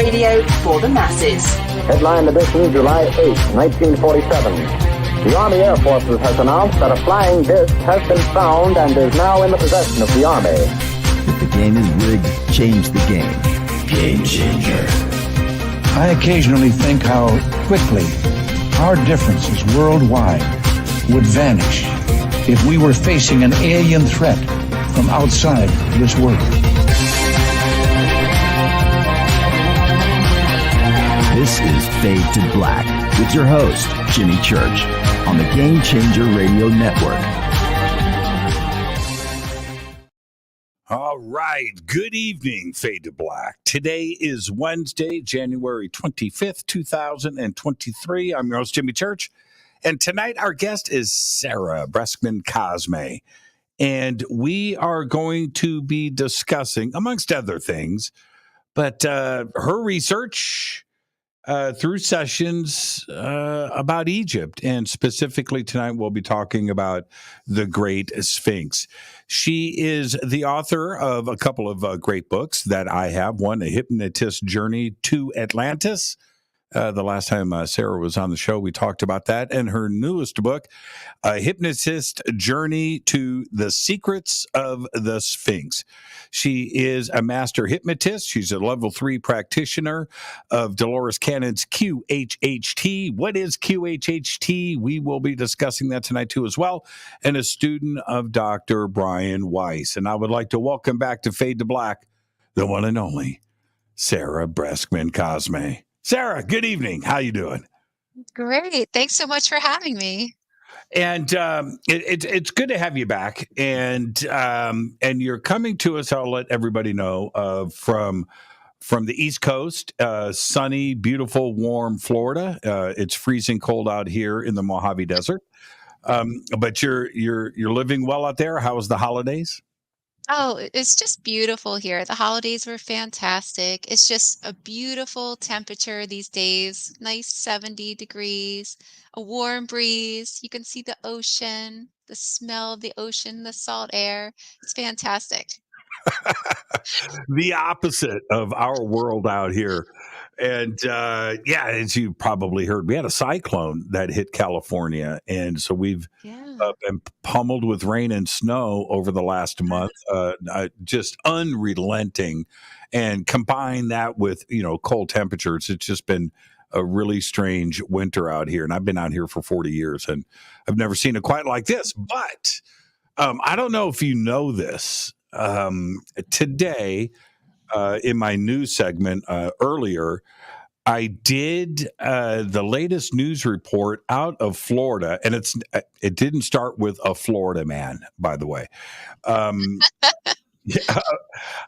radio for the masses. Headline edition, July 8, 1947. The Army Air Forces has announced that a flying disc has been found and is now in the possession of the Army. If the game is rigged, change the game. Game changer. I occasionally think how quickly our differences worldwide would vanish if we were facing an alien threat from outside this world. This is Fade to Black with your host, Jimmy Church, on the Game Changer Radio Network. All right. Good evening, Fade to Black. Today is Wednesday, January 25th, 2023. I'm your host, Jimmy Church. And tonight our guest is Sarah Breskman Cosme. And we are going to be discussing, amongst other things, but her research through sessions about Egypt. And specifically tonight, we'll be talking about the Great Sphinx. She is the author of a couple of great books that I have. One, A Hypnotist Journey to Atlantis. The last time Sarah was on the show, we talked about that. And her newest book, A Hypnotist Journey to the Secrets of the Sphinx. She is a master hypnotist. She's a level 3 practitioner of Dolores Cannon's QHHT. What is QHHT? We will be discussing that tonight, too, as well. And a student of Dr. Brian Weiss. And I would like to welcome back to Fade to Black, the one and only Sarah Breskman Cosme. Sarah, good evening. How you doing? Great. Thanks so much for having me. And it's good to have you back. And you're coming to us, I'll let everybody know, from the East Coast, sunny, beautiful, warm Florida. It's freezing cold out here in the Mojave Desert. But you're living well out there. How was the holidays? Oh, it's just beautiful here. The holidays were fantastic. It's just a beautiful temperature these days. Nice 70 degrees, a warm breeze. You can see the ocean, the smell of the ocean, the salt air. It's fantastic. The opposite of our world out here. And as you probably heard, we had a cyclone that hit California. And so we've been pummeled with rain and snow over the last month, just unrelenting. And combine that with, cold temperatures. It's just been a really strange winter out here. And I've been out here for 40 years and I've never seen it quite like this. But I don't know if you know this. Today, in my news segment earlier, I did the latest news report out of Florida, and it didn't start with a Florida man, by the way,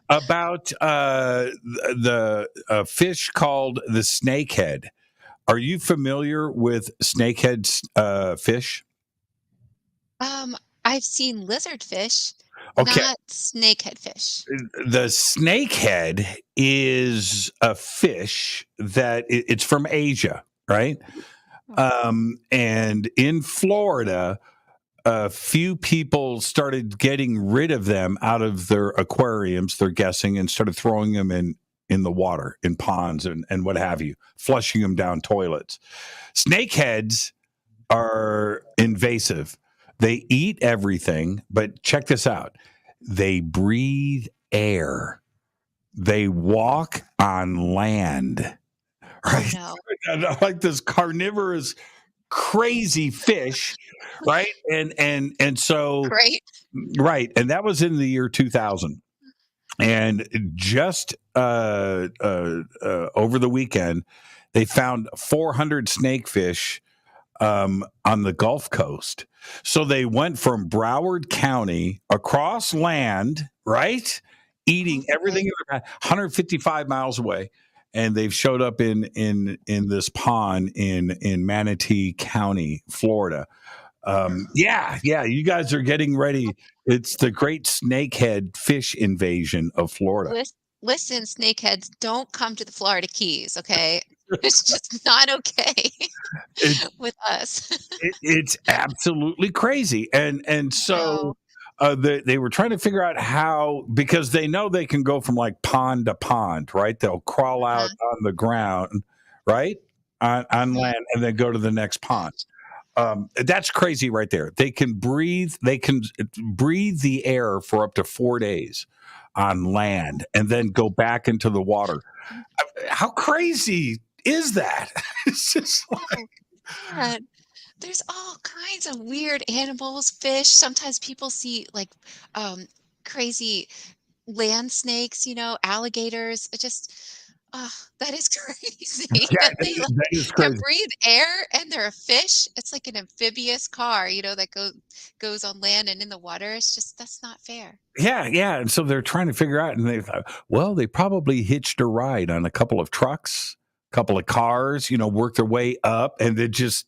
about the fish called the snakehead. Are you familiar with snakehead fish? I've seen lizardfish. Okay. Not snakehead fish. The snakehead is a fish that it's from Asia, right? And in Florida, a few people started getting rid of them out of their aquariums, they're guessing, and started throwing them in the water, in ponds and what have you, flushing them down toilets. Snakeheads are invasive. They eat everything, but check this out. They breathe air. They walk on land. Right? No. Like this carnivorous, crazy fish, right? And so Great. right. And that was in the year 2000. And just over the weekend, they found 400 snakefish on the Gulf Coast. So they went from Broward County across land, right? Eating everything 155 miles away. And they've showed up in this pond in Manatee County, Florida. You guys are getting ready. It's the great snakehead fish invasion of Florida. Listen, snakeheads, don't come to the Florida Keys, okay? It's just not okay with us. It's absolutely crazy. And so They were trying to figure out how, because they know they can go from like pond to pond, right? They'll crawl out on the ground, right? On land, and then go to the next pond. That's crazy right there. They can breathe the air for up to 4 days on land and then go back into the water. How crazy is that? It's just like, Man, there's all kinds of weird animals, fish. Sometimes people see like um, crazy land snakes, alligators. It just, that is crazy yeah, that they that like is can crazy. breathe air and they're a fish. It's like an amphibious car, that goes on land and in the water. It's just that's not fair. Yeah. And so they're trying to figure out, and they thought, well, they probably hitched a ride on a couple of trucks, a couple of cars, worked their way up, and then just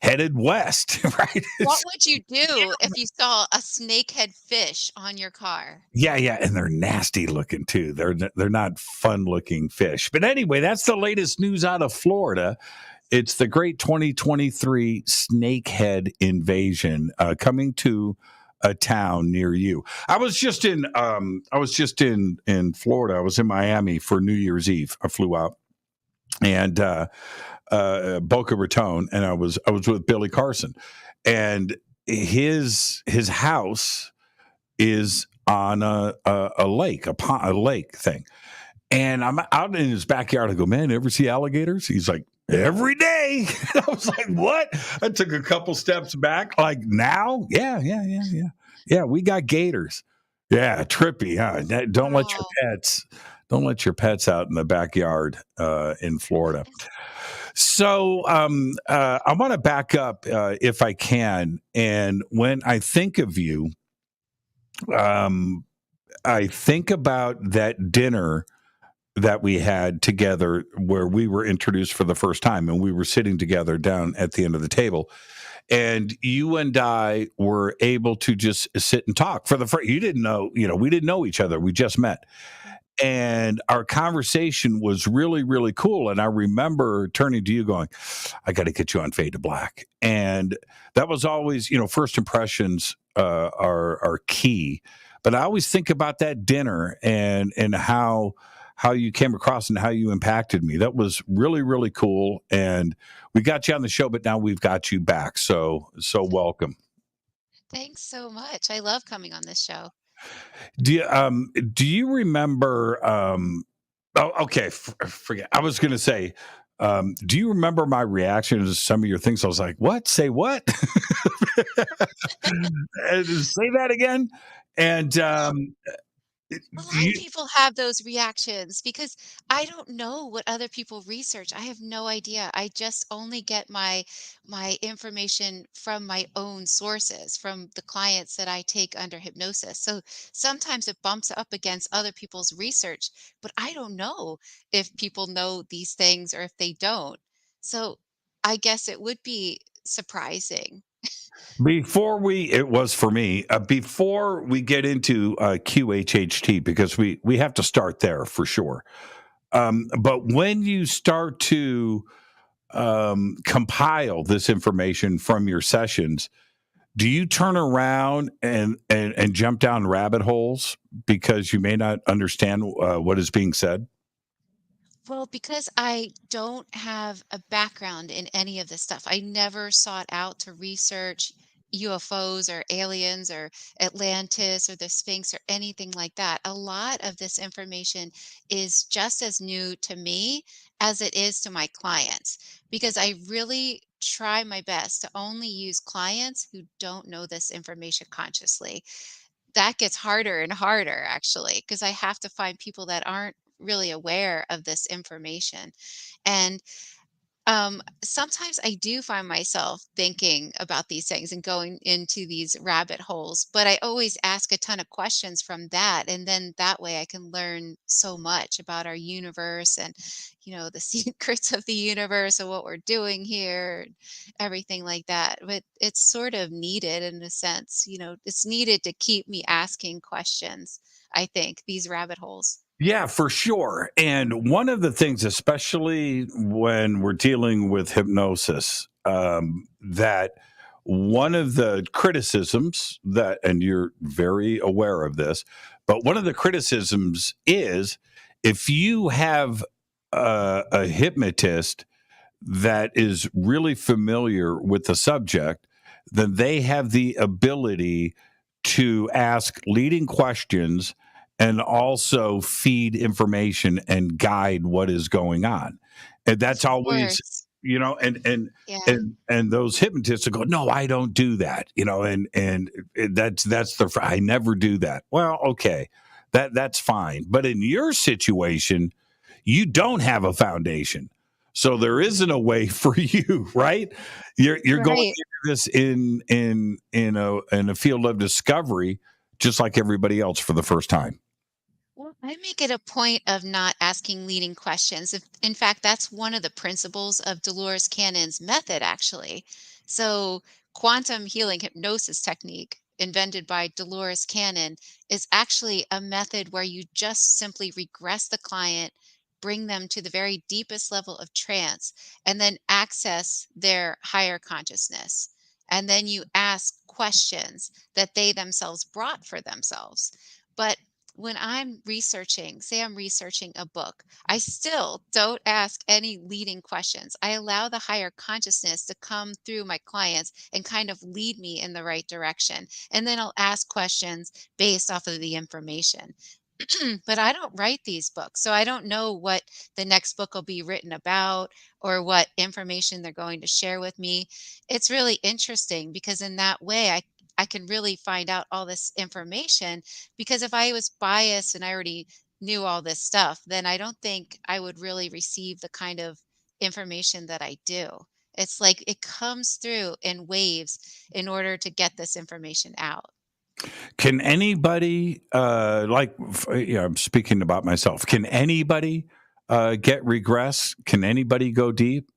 headed west, right? What would you do if you saw a snakehead fish on your car? Yeah, and they're nasty looking too. They're not fun looking fish. But anyway, that's the latest news out of Florida. It's the great 2023 snakehead invasion coming to a town near you. I was just in Florida. I was in Miami for New Year's Eve. I flew out and Boca Raton, and I was with Billy Carson, and his house is on a lake, a lake thing. And I'm out in his backyard. I go, man, ever see alligators? He's like, every day. I was like, what? I took a couple steps back. Like, now? Yeah. We got gators. Yeah, trippy, huh? Don't let your Wow. pets out in the backyard in Florida. So I want to back up if I can. And when I think of you, I think about that dinner that we had together where we were introduced for the first time, and we were sitting together down at the end of the table, and you and I were able to just sit and talk for the first. You didn't know, we didn't know each other. We just met, and our conversation was really, really cool. And I remember turning to you going, I got to get you on Fade to Black. And that was always, first impressions are key. But I always think about that dinner and how you came across and how you impacted me. That was really, really cool. And we got you on the show, but now we've got you back. So welcome. Thanks so much. I love coming on this show. Do you remember? Okay, forget. I was going to say, do you remember my reaction to some of your things? I was like, "What? Say what? Say that again." And A lot of people have those reactions because I don't know what other people research. I have no idea. I just only get my information from my own sources, from the clients that I take under hypnosis. So sometimes it bumps up against other people's research, but I don't know if people know these things or if they don't. So I guess it would be surprising. it was for me, before we get into QHHT, because we have to start there for sure. But when you start to compile this information from your sessions, do you turn around and jump down rabbit holes because you may not understand what is being said? Well, because I don't have a background in any of this stuff. I never sought out to research UFOs or aliens or Atlantis or the Sphinx or anything like that. A lot of this information is just as new to me as it is to my clients because I really try my best to only use clients who don't know this information consciously. That gets harder and harder actually, because I have to find people that aren't really aware of this information. And sometimes I do find myself thinking about these things and going into these rabbit holes, but I always ask a ton of questions from that. And then that way I can learn so much about our universe and, the secrets of the universe and what we're doing here, and everything like that. But it's sort of needed in a sense, it's needed to keep me asking questions, I think, these rabbit holes. Yeah, for sure. And one of the things, especially when we're dealing with hypnosis, that one of the criticisms that, and you're very aware of this, but one of the criticisms is if you have a hypnotist that is really familiar with the subject, then they have the ability to ask leading questions and also feed information and guide what is going on. And that's Of always, course. you know, Yeah. and those hypnotists will go, no, I don't do that, you know, and that's I never do that. Well, okay, that's fine. But in your situation, you don't have a foundation. So there isn't a way for you, right? You're going Right. into this in a field of discovery, just like everybody else for the first time. Well, I make it a point of not asking leading questions. If, in fact, that's one of the principles of Dolores Cannon's method, actually. So, quantum healing hypnosis technique, invented by Dolores Cannon, is actually a method where you just simply regress the client, bring them to the very deepest level of trance, and then access their higher consciousness. And then you ask questions that they themselves brought for themselves. But when I'm researching, say I'm researching a book, I still don't ask any leading questions. I allow the higher consciousness to come through my clients and kind of lead me in the right direction. And then I'll ask questions based off of the information. But I don't write these books, so I don't know what the next book will be written about or what information they're going to share with me. It's really interesting because in that way I can really find out all this information, because if I was biased and I already knew all this stuff, then I don't think I would really receive the kind of information that I do. It's like it comes through in waves in order to get this information out. Can anybody, I'm speaking about myself. Can anybody get regress? Can anybody go deep?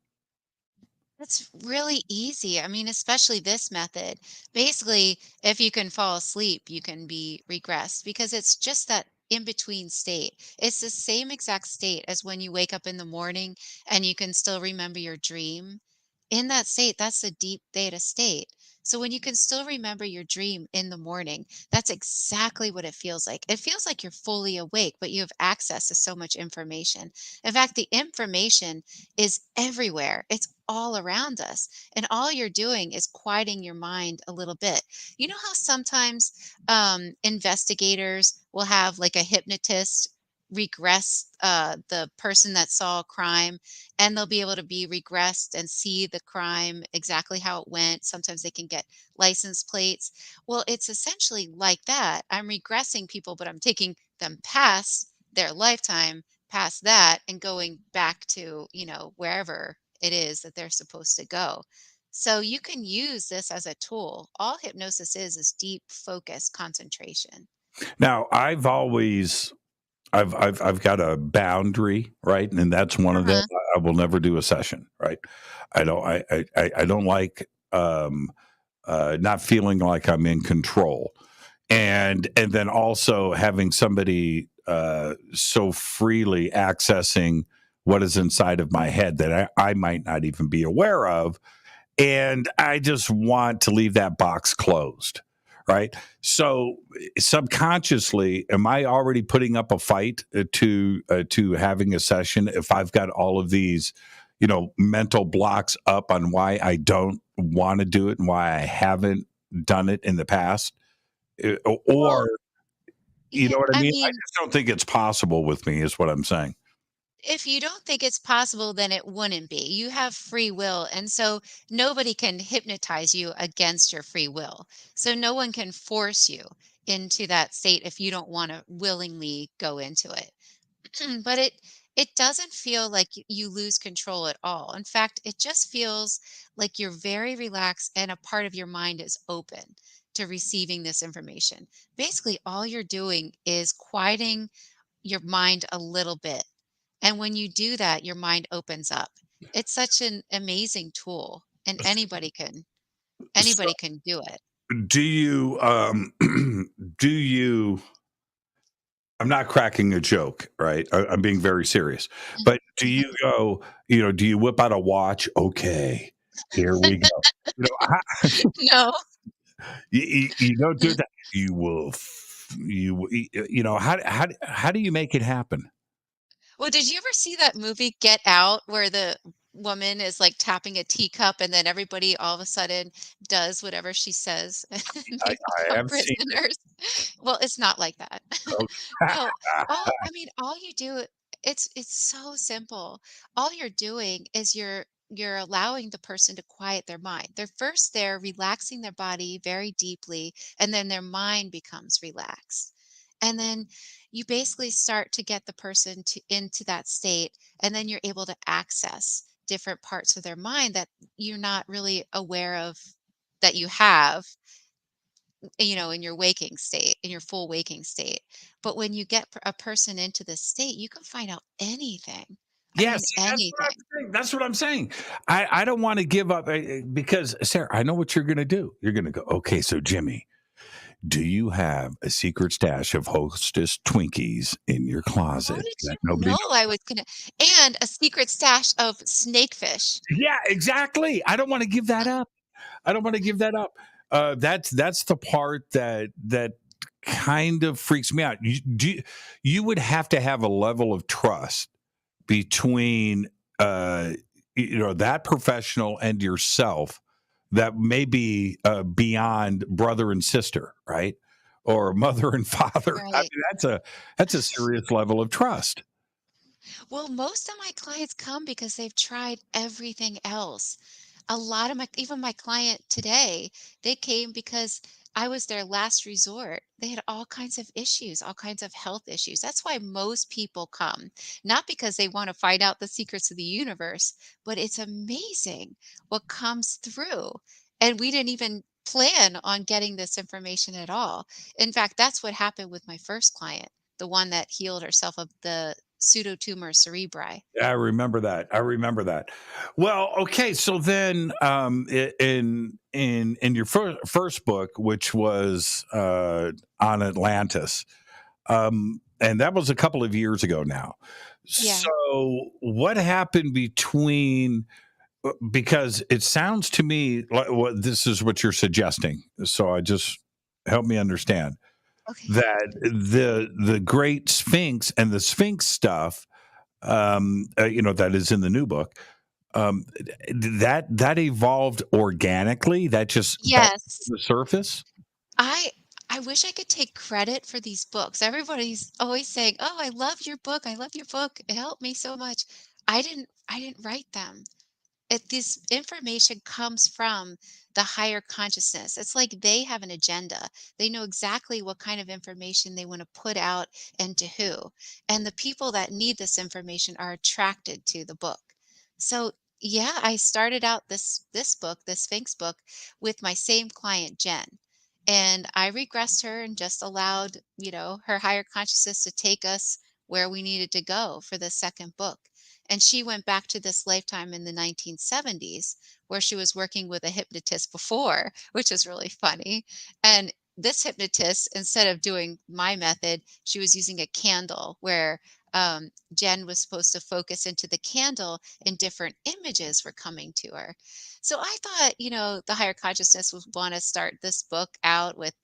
That's really easy. I mean, especially this method. Basically, if you can fall asleep, you can be regressed because it's just that in between state. It's the same exact state as when you wake up in the morning and you can still remember your dream. In that state, that's a deep theta state. So when you can still remember your dream in the morning, that's exactly what it feels like. It feels like you're fully awake, but you have access to so much information. In fact, the information is everywhere. It's all around us. And all you're doing is quieting your mind a little bit. You know how sometimes investigators will have like a hypnotist regress the person that saw a crime, and they'll be able to be regressed and see the crime exactly how it went. Sometimes they can get license plates. Well, it's essentially like that. I'm regressing people, but I'm taking them past their lifetime, past that, and going back to, wherever it is that they're supposed to go. So you can use this as a tool. All hypnosis is deep focus concentration. Now, I've got a boundary, right? And that's one of them. Uh-huh. I will never do a session, right? I don't like not feeling like I'm in control. And then also having somebody so freely accessing what is inside of my head that I might not even be aware of. And I just want to leave that box closed. Right. So subconsciously, am I already putting up a fight to having a session if I've got all of these, mental blocks up on why I don't want to do it and why I haven't done it in the past? Well, Or, you yeah, know what I I mean? I mean, just don't think it's possible with me, is what I'm saying. if you don't think it's possible, then it wouldn't be. You have free will, and so nobody can hypnotize you against your free will. So no one can force you into that state if you don't want to willingly go into it. But it doesn't feel like you lose control at all. In fact, it just feels like you're very relaxed and a part of your mind is open to receiving this information. Basically, all you're doing is quieting your mind a little bit. And when you do that, your mind opens up. It's such an amazing tool, and So, anybody can do it. do you, do you, I'm not cracking a joke, right? I'm being very serious. But do you go, do you whip out a watch? Okay, here we go. You know, No. you don't do that. You will. You know how do you make it happen? Well, did you ever see that movie Get Out where the woman is like tapping a teacup and then everybody all of a sudden does whatever she says and they I become have seen prisoners? Well, it's not like that. it. No, I mean, all you do, it's so simple. All you're doing is you're allowing the person to quiet their mind. They're relaxing their body very deeply, and then their mind becomes relaxed. And then you basically start to get the person to into that state, and then you're able to access different parts of their mind that you're not really aware of that you have, in your waking state, in your full waking state. But when you get a person into this state, you can find out anything. I Yeah, mean, see, that's what I'm anything. saying. That's what I'm saying. I don't want to give up because Sarah, I know what you're going to do. You're going to go, okay, so Jimmy, do you have a secret stash of Hostess Twinkies in your How closet did that you nobody know knows? I was gonna and a secret stash of snakefish. Yeah, exactly. I don't want to give that up. I don't want to give that up. That's the part that kind of freaks me out. You would have to have a level of trust between uh that professional and yourself that may be beyond brother and sister, right? Or mother and father. I Right. mean, that's a serious level of trust. Well, most of my clients come because they've tried everything else. A lot of even my client today, they came because I was their last resort. They had all kinds of issues, all kinds of health issues. That's why most people come, not because they want to find out the secrets of the universe, but it's amazing what comes through. And we didn't even plan on getting this information at all. In fact, that's what happened with my first client, the one that healed herself of the pseudotumor cerebri. I remember that. I remember that. Well, okay, so then in your first book, which was on Atlantis, and that was a couple of years ago now. Yeah. So what happened between? Because it sounds to me like what this is what you're suggesting. So I just help me understand Okay. that the great Sphinx and the Sphinx stuff, that is in the new book, um, that evolved organically. That just bubbled to Yes. the surface. I I wish I could take credit for these books. Everybody's always saying, "Oh, I love your book. I love your book. It helped me so much." I didn't write them. This information comes from the higher consciousness. It's like they have an agenda. They know exactly what kind of information they want to put out and to who. And the people that need this information are attracted to the book. So, yeah, I started out this book, this Sphinx book, with my same client, Jen. And I regressed her and just allowed, her higher consciousness to take us where we needed to go for the second book. And she went back to this lifetime in the 1970s where she was working with a hypnotist before, which is really funny. And this hypnotist, instead of doing my method, she was using a candle where Jen was supposed to focus into the candle and different images were coming to her. So I thought, the higher consciousness would want to start this book out with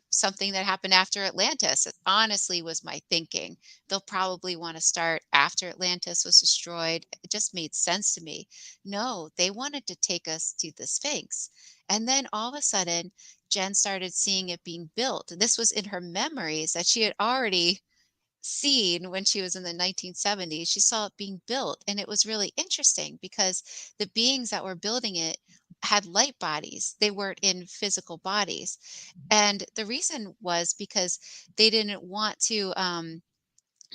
something that happened after Atlantis. It honestly was my thinking. They'll probably want to start after Atlantis was destroyed. It just made sense to me. No, they wanted to take us to the Sphinx. And then all of a sudden, Jen started seeing it being built. This was in her memories that she had already seen when she was in the 1970s. She saw it being built, and it was really interesting because the beings that were building it had light bodies. They weren't in physical bodies. And the reason was because they didn't want to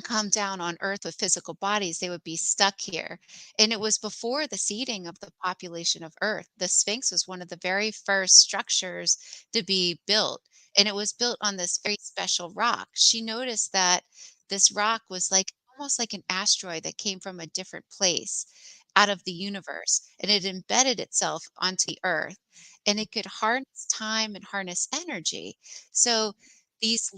come down on Earth with physical bodies, they would be stuck here. And it was before the seeding of the population of Earth. The Sphinx was one of the very first structures to be built. And it was built on this very special rock. She noticed that this rock was like almost like an asteroid that came from a different place out of the universe. And it embedded itself onto the Earth. And it could harness time and harness energy. So these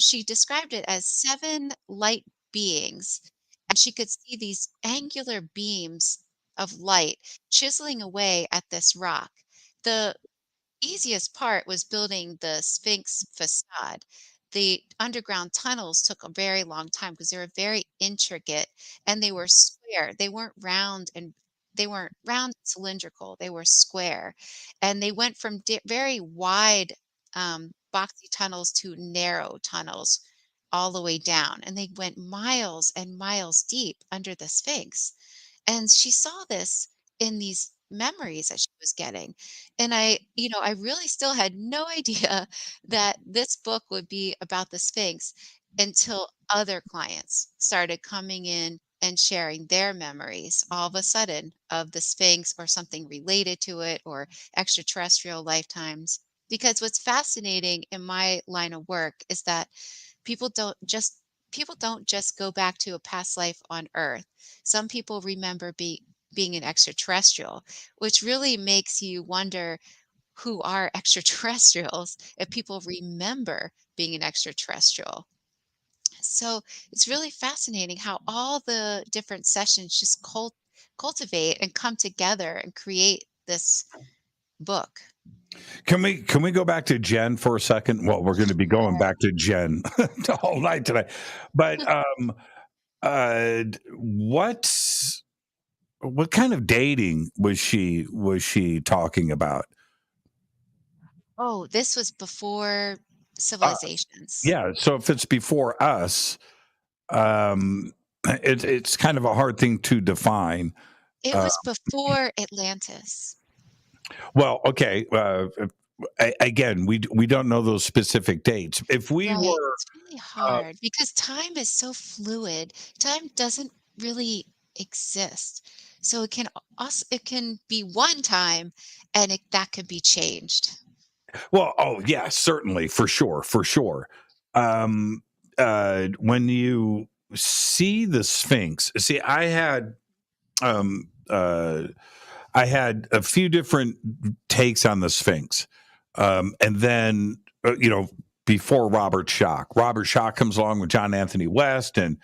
she described it as 7 light beings, and she could see these angular beams of light chiseling away at this rock. The easiest part was building the Sphinx facade. The underground tunnels took a very long time because they were very intricate and they were square. They weren't round cylindrical. They were square. And they went from very wide boxy tunnels to narrow tunnels all the way down. And they went miles and miles deep under the Sphinx. And she saw this in these memories that she was getting. And I really still had no idea that this book would be about the Sphinx until other clients started coming in and sharing their memories all of a sudden of the Sphinx or something related to it or extraterrestrial lifetimes. Because what's fascinating in my line of work is that people don't just people don't just go back to a past life on Earth. Some people remember being an extraterrestrial, which really makes you wonder who are extraterrestrials if people remember being an extraterrestrial. So it's really fascinating how all the different sessions just cultivate and come together and create this book. Can we go back to Jen for a second? Well, we're going to be going back to Jen all night today. But what kind of dating was she talking about? Oh, this was before civilizations. Yeah, so if it's before us, it's kind of a hard thing to define. It was before Atlantis. Well, okay. Again, we don't know those specific dates. If we Right. were, It's really hard because time is so fluid. Time doesn't really exist. So it can be one time and that could be changed. well, oh yeah, certainly, for sure, for sure. Um, when you see the Sphinx, see, um, uh, I had a few different takes on the Sphinx. And then, before Robert Schoch comes along with John Anthony West, and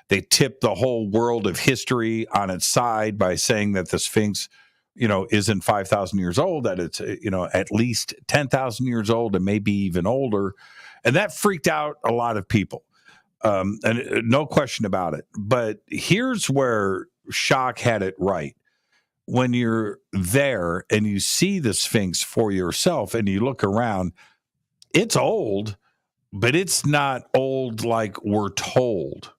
they tip the whole world of history on its side by saying that the Sphinx, isn't 5,000 years old, that it's, at least 10,000 years old and maybe even older. And that freaked out a lot of people. And no question about it. But here's where Schoch had it right. When you're there and you see the Sphinx for yourself and you look around, it's old, but it's not old like we're told.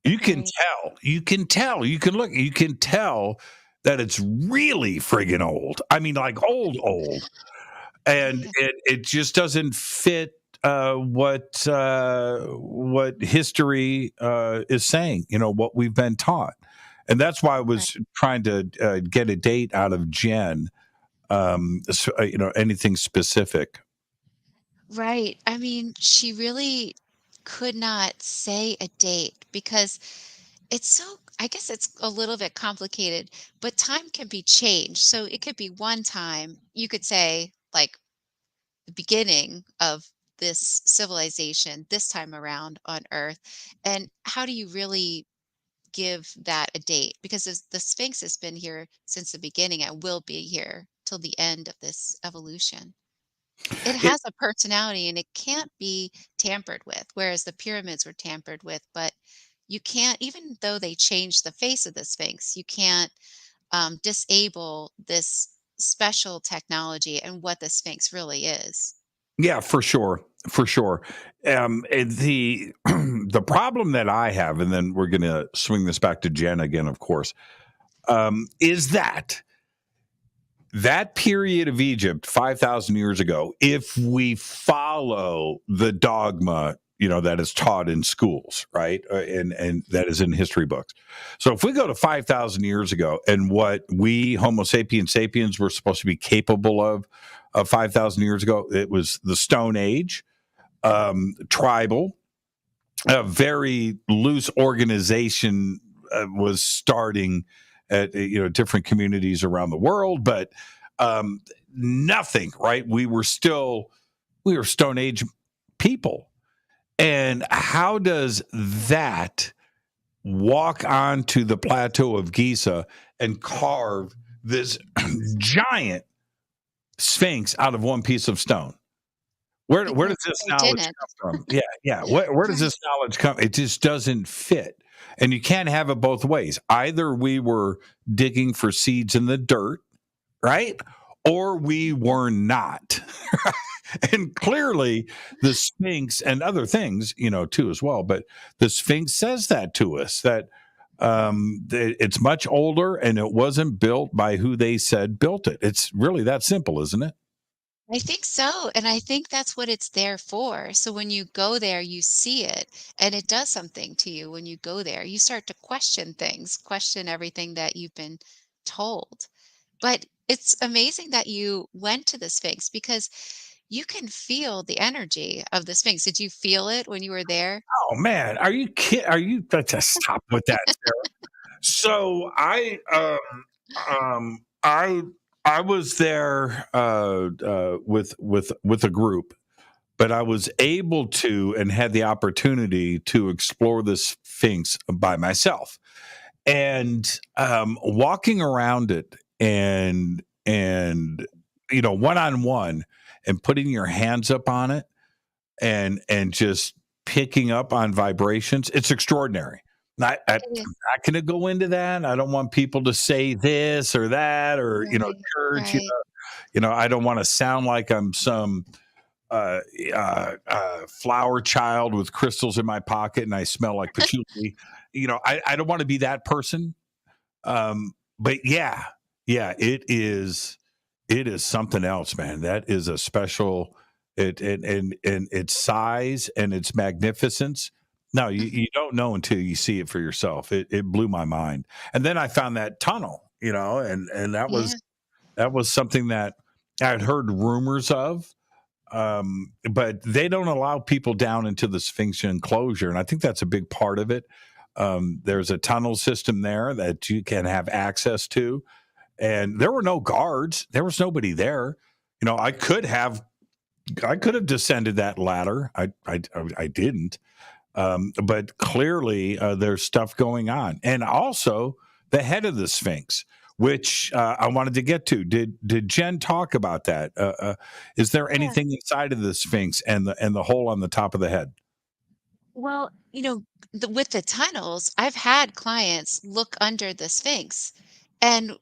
You can Right. tell. You can tell. You can look. You can tell that it's really friggin' old. I mean, like old. And Yeah. it just doesn't fit what history is saying. What we've been taught. And that's why I Right. was trying to get a date out of Jen. Anything specific. Right. I mean, she really could not say a date because I guess it's a little bit complicated, but time can be changed. So it could be one time, you could say, like, the beginning of this civilization this time around on Earth. And how do you really give that a date? Because the Sphinx has been here since the beginning and will be here till the end of this evolution. It It, has a personality and it can't be tampered with, whereas the pyramids were tampered with, but you can't, even though they changed the face of the Sphinx, you can't disable this special technology and what the Sphinx really is. yeah, for sure, for sure. The the problem that I have, and then we're going to swing this back to Jen again, of course, is that period of Egypt 5,000 years ago, if we follow the dogma, that is taught in schools, right? And that is in history books. So if we go to 5,000 years ago and what we Homo sapiens were supposed to be capable of 5,000 years ago, it was the Stone Age, tribal, a very loose organization was starting at different communities around the world, but nothing, right? We were Stone Age people. And how does that walk onto the plateau of Giza and carve this giant Sphinx out of one piece of stone. Where does this They knowledge didn't. come from? Yeah. Where does this knowledge come? It just doesn't fit. And you can't have it both ways. Either we were digging for seeds in the dirt, right? Or we were not. And clearly the Sphinx and other things, too, as well. But the Sphinx says that to us, that it's much older and it wasn't built by who they said built it. It's really that simple, isn't it? I think so, and I think that's what it's there for. So when you go there, you see it, and it does something to you when you go there. You start to question things, question everything that you've been told. But it's amazing that you went to the Sphinx because you can feel the energy of the Sphinx. Did you feel it when you were there? Oh man, are you kidding? Just stop with that, Sarah. So I was there with a group, but I was able to and had the opportunity to explore the Sphinx by myself, and walking around it and one on one and putting your hands up on it and just picking up on vibrations. It's extraordinary. I'm It is. not going to go into that. I don't want people to say this or that or Right, church. right. I don't want to sound like I'm some flower child with crystals in my pocket and I smell like patchouli. I don't want to be that person. But it is something else, man. That is a special and its size and its magnificence. No, you don't know until you see it for yourself. It blew my mind. And then I found that tunnel, and Yeah. that was something that I had heard rumors of. But they don't allow people down into the Sphinx enclosure. And I think that's a big part of it. There's a tunnel system there that you can have access to. And there were no guards. There was nobody there. I could have descended that ladder. I didn't. But clearly there's stuff going on. And also the head of the Sphinx, which I wanted to get to. Did Jen talk about that? Is there Yeah. anything inside of the Sphinx and the hole on the top of the head? Well, with the tunnels, I've had clients look under the Sphinx. And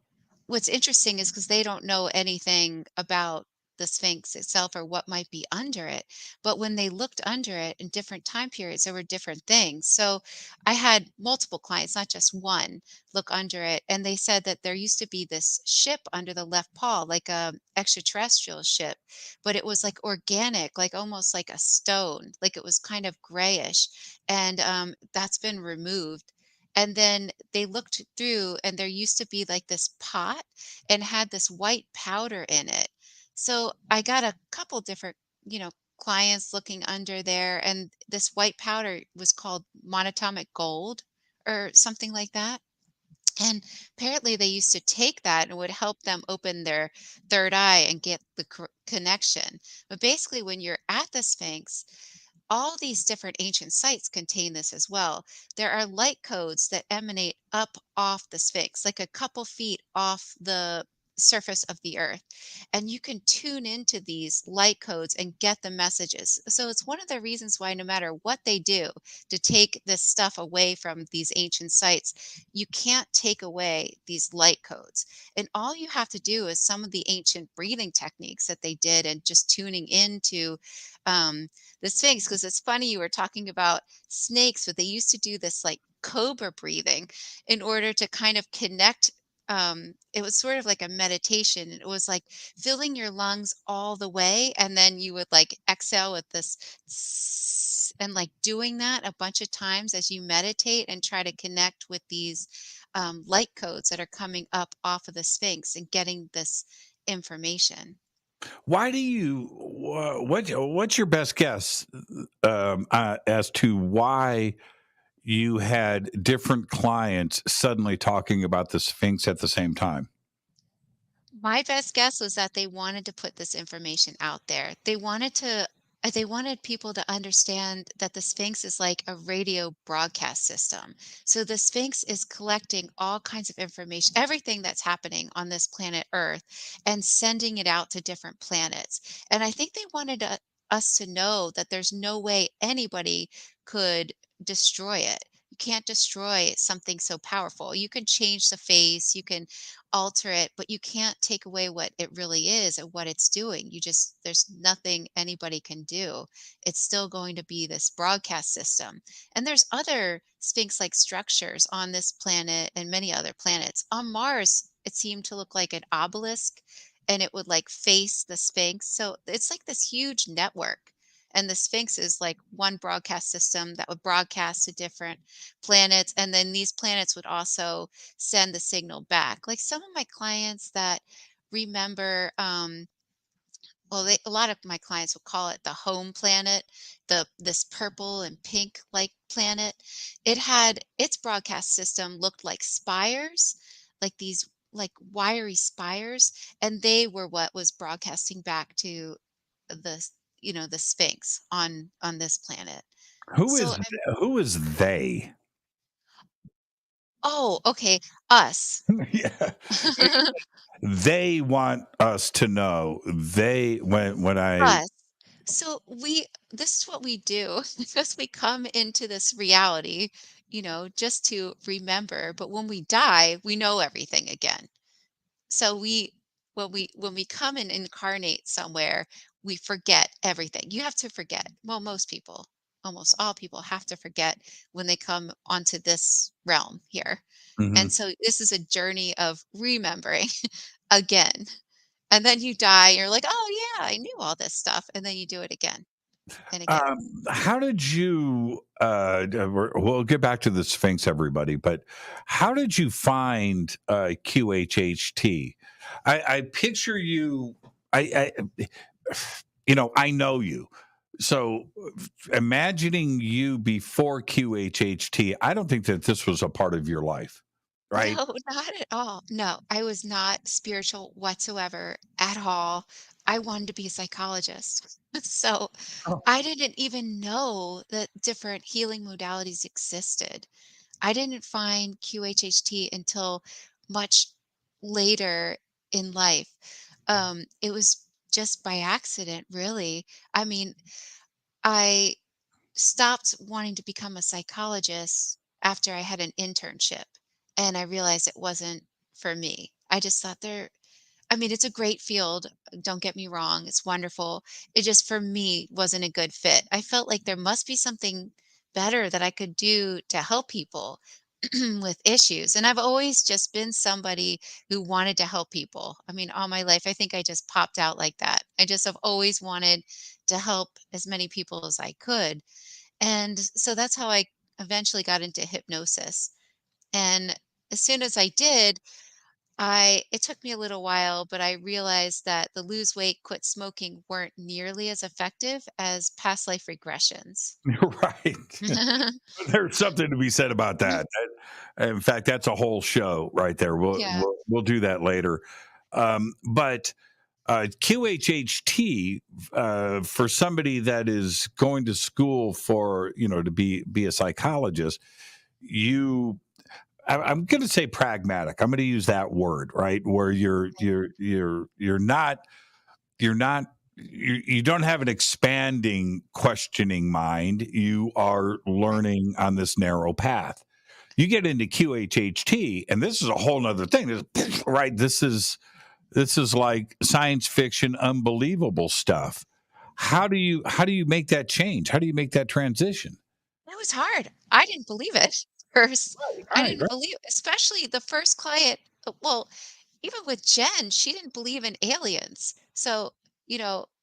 what's interesting is because they don't know anything about the Sphinx itself or what might be under it. But when they looked under it in different time periods, there were different things. So I had multiple clients, not just one, look under it. And they said that there used to be this ship under the left paw, like a extraterrestrial ship, but it was like organic, like almost like a stone, like it was kind of grayish. And that's been removed. And then they looked through, and there used to be like this pot and had this white powder in it. So I got a couple different, clients looking under there, and this white powder was called monatomic gold or something like that. And apparently they used to take that and it would help them open their third eye and get the connection. But basically, when you're at the Sphinx, all these different ancient sites contain this as well. There are light codes that emanate up off the Sphinx, like a couple feet off the surface of the earth. And you can tune into these light codes and get the messages. So it's one of the reasons why, no matter what they do to take this stuff away from these ancient sites, you can't take away these light codes. And all you have to do is some of the ancient breathing techniques that they did and just tuning into um, the Sphinx, because it's funny you were talking about snakes, but they used to do this like cobra breathing in order to kind of connect. It was sort of like a meditation. It was like filling your lungs all the way, and then you would like exhale with this and like doing that a bunch of times as you meditate and try to connect with these light codes that are coming up off of the Sphinx and getting this information. Why do you? What's your best guess as to why you had different clients suddenly talking about the Sphinx at the same time? My best guess was that they wanted to put this information out there. They wanted to They wanted people to understand that the Sphinx is like a radio broadcast system. So the Sphinx is collecting all kinds of information, everything that's happening on this planet Earth, and sending it out to different planets. And I think they wanted us to know that there's no way anybody could destroy it. You can't destroy something so powerful. You can change the face, you can alter it, but you can't take away what it really is and what it's doing. There's nothing anybody can do. It's still going to be this broadcast system. And there's other Sphinx-like structures on this planet and many other planets. On Mars, it seemed to look like an obelisk and it would like face the Sphinx. So it's like this huge network. And the Sphinx is like one broadcast system that would broadcast to different planets. And then these planets would also send the signal back. Like some of my clients that remember, a lot of my clients will call it the home planet, this purple and pink like planet. It had its broadcast system looked like spires, like these like wiry spires, and they were what was broadcasting back to the the Sphinx on this planet. Who So is who is they? oh, okay, us. Yeah. They want us to know. They when I Us. So this is what we do because we come into this reality, just to remember, but when we die, we know everything again. So when we come and incarnate somewhere, we forget everything. You have to forget. Well, most people, almost all people have to forget when they come onto this realm here. And Mhm. so this is a journey of remembering again. And then you die, you're like, "Oh, yeah, I knew all this stuff," and then you do it again and again. How did you we'll get back to the Sphinx, everybody, but how did you find QHHT? I picture you I I know you. So imagining you before QHHT, I don't think that this was a part of your life, right? No, not at all. No, I was not spiritual whatsoever at all. I wanted to be a psychologist. So, Oh. I didn't even know that different healing modalities existed. I didn't find QHHT until much later in life. It was just by accident, really. I mean, I stopped wanting to become a psychologist after I had an internship, and I realized it wasn't for me. I just thought it's a great field, don't get me wrong, it's wonderful. It just, for me, wasn't a good fit. I felt like there must be something better that I could do to help people with issues, and I've always just been somebody who wanted to help people. I mean, all my life, I think I just popped out like that. I just have always wanted to help as many people as I could. And so that's how I eventually got into hypnosis. And as soon as I did, I it took me a little while, but I realized that the lose weight, quit smoking weren't nearly as effective as past life regressions. Right. There's something to be said about that. In fact, that's a whole show right there. We'll Yeah. we'll, we'll do that later. But QHHT for somebody that is going to school for to be a psychologist, you I'm going to say pragmatic. I'm going to use that word, right? Where you're not you don't have an expanding questioning mind. You are Right. learning on this narrow path. You get into QHHT and this is a whole nother thing. Right, this is like science fiction, unbelievable stuff. How do you make that change? How do you make that transition? It was hard. I didn't believe it first. I Right, didn't right. believe, especially the first client. Well, even with Jen, she didn't believe in aliens. So,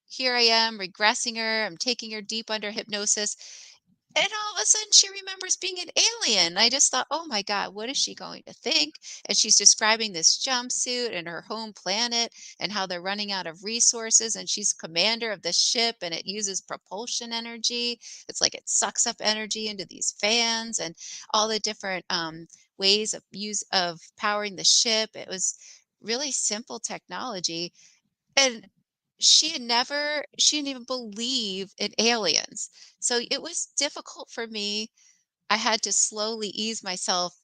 here I am regressing her. I'm taking her deep under hypnosis. And all of a sudden, she remembers being an alien. I just thought, oh my God, what is she going to think? And she's describing this jumpsuit and her home planet and how they're running out of resources. And she's commander of the ship and it uses propulsion energy. It's like it sucks up energy into these fans and all the different ways of powering the ship. It was really simple technology. And she didn't even believe in aliens. So it was difficult for me. I had to slowly ease myself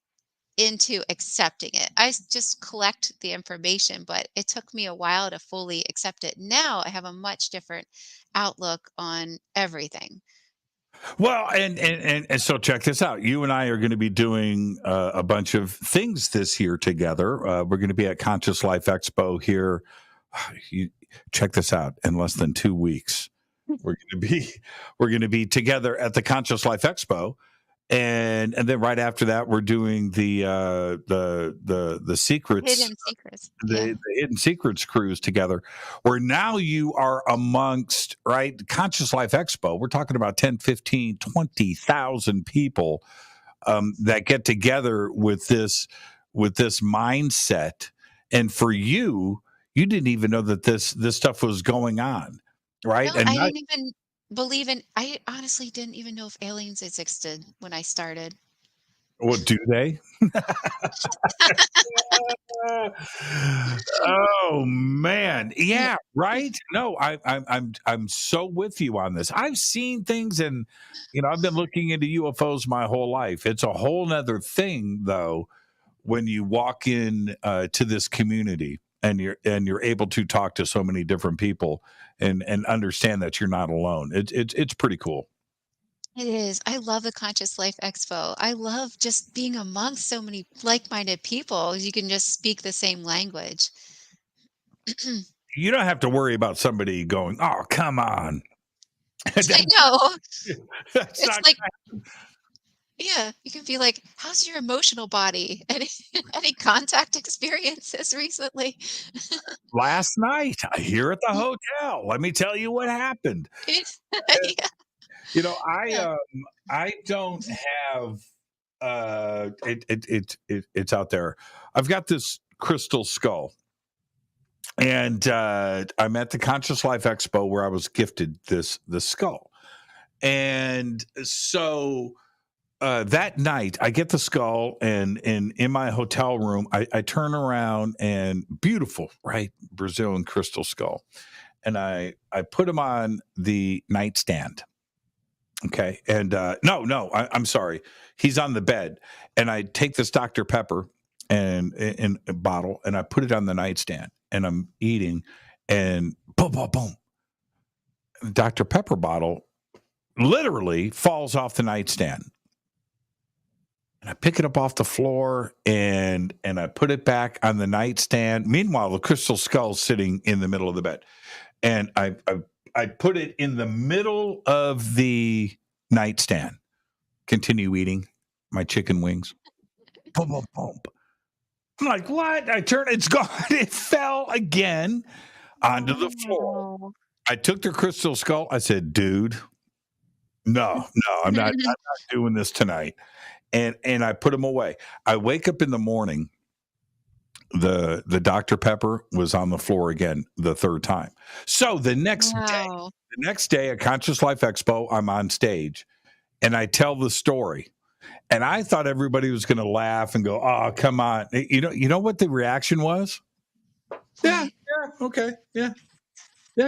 into accepting it. Just collect the information, but it took me a while to fully accept it. Now I have a much different outlook on everything. Well, and so check this out. You and I are going to be doing a bunch of things this year together. We're going to be at Conscious Life Expo here. You check this out. In less than 2 weeks, we're going to be together at the Conscious Life Expo, and then right after that, we're doing the secrets, Hidden secrets. Yeah. the hidden secrets cruise together, where now you are amongst, right, Conscious Life Expo. We're talking about 10, 15, 20,000 people that get together with this mindset. And for you didn't even know that this stuff was going on, right? No, And I not, didn't even I honestly didn't even know if aliens existed when I started. what do they? Oh man, yeah, right. No, I'm so with you on this. I've seen things, and I've been looking into UFOs my whole life. It's a whole nother thing, though, when you walk in to this community and you're able to talk to so many different people and understand that you're not alone. It's pretty cool. It is. I love the Conscious Life Expo. I love just being amongst so many like-minded people. You can just speak the same language. You don't have to worry about somebody going, "Oh, come on." I know. That's It's not like, yeah, you can be like, how's your emotional body? Any contact experiences recently? last night here at the hotel. Let me tell you what happened. Yeah. You know, I Yeah. um I don't have it's out there. I've got this crystal skull. And I'm at the Conscious Life Expo where I was gifted this skull. And so that night I get the skull, and in my hotel room, I turn around, and beautiful, right? Brazilian crystal skull. And I put him on the nightstand. Okay. And no, I'm sorry. He's on the bed. And I take this Dr. Pepper and in a bottle, and I put it on the nightstand, and I'm eating, and boom, boom, boom. The Dr. Pepper bottle literally falls off the nightstand. And I pick it up off the floor, and I put it back on the nightstand. Meanwhile, the crystal skull's sitting in the middle of the bed. And I put it in the middle of the nightstand. Continue eating my chicken wings. Boom, boom, boom. I'm like, what? I turn, it's gone. It fell again onto the floor. Oh. I took the crystal skull. I said, dude, no, I'm not doing this tonight. And I put them away. I wake up in the morning. The Dr. Pepper was on the floor again the third time. So the next Wow. day at Conscious Life Expo, I'm on stage and I tell the story. And I thought everybody was going to laugh and go, "Oh, come on!" You know what the reaction was? Yeah, okay, yeah. Yeah.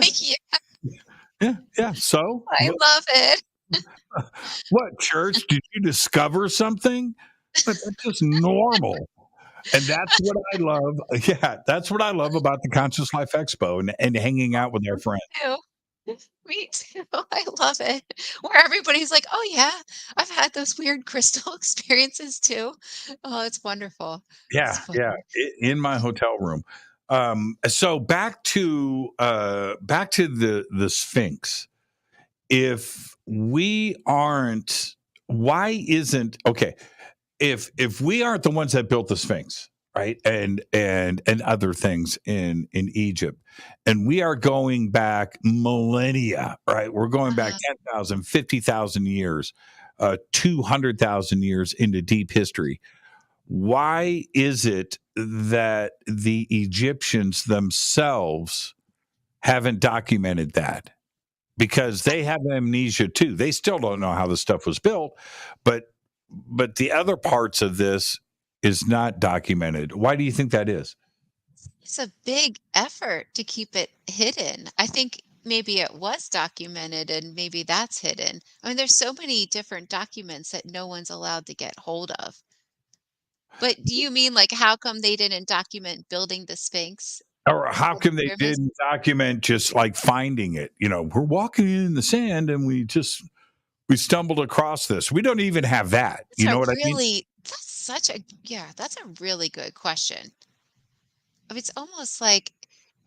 So, I love it. what church did you discover something? But that's just normal, and that's what I love. Yeah, that's what I love about the Conscious Life Expo and hanging out with our friends. Too. Me too. I love it. Where everybody's like, "Oh yeah, I've had those weird crystal experiences too." Oh, it's wonderful. It's Yeah, funny. in my hotel room. So back to the Sphinx. If we aren't, why isn't okay? If we aren't the ones that built the Sphinx, right, and other things in Egypt, and we are going back millennia, right? We're going back Uh-huh. 10,000, 50,000 years, 200,000 years into deep history. Why is it that the Egyptians themselves haven't documented that? Because they have amnesia too. They still don't know how the stuff was built, but the other parts of this is not documented. Why do you think that is? It's a big effort to keep it hidden. I think maybe it was documented and maybe that's hidden. I mean, there's so many different documents that no one's allowed to get hold of. But do you mean like how come they didn't document building the Sphinx Or how or the come they pyramids? didn't document just like finding it? We're walking in the sand and we stumbled across this. We don't even have that. It's You a know what I mean? really that's such a yeah, that's a really good question. I mean, it's almost like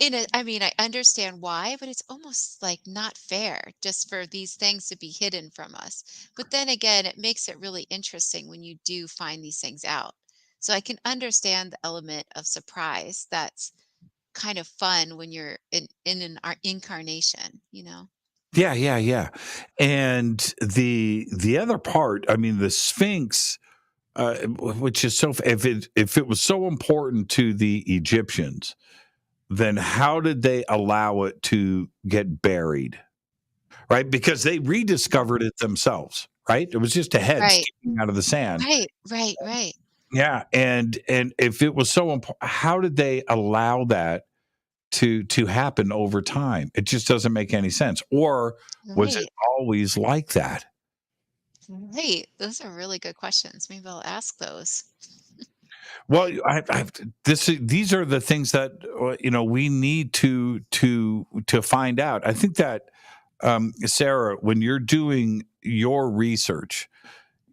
I mean, I understand why, but it's almost like not fair just for these things to be hidden from us. But then again, it makes it really interesting when you do find these things out. So I can understand the element of surprise that's kind of fun when you're in an incarnation, you know? Yeah, yeah, yeah. And the other part, I mean, the Sphinx, which is so if it was so important to the Egyptians, then how did they allow it to get buried? Right? Because they rediscovered it themselves, right? It was just a head Right. sticking out of the sand. Right, right, right. Yeah, and if it was so important, how did they allow that to happen over time? It just doesn't make any sense. Or was it Right. always like that? Right. Those are really good questions. Maybe I'll ask those. Well, these are the things that we need to find out. I think that Sarah, when you're doing your research,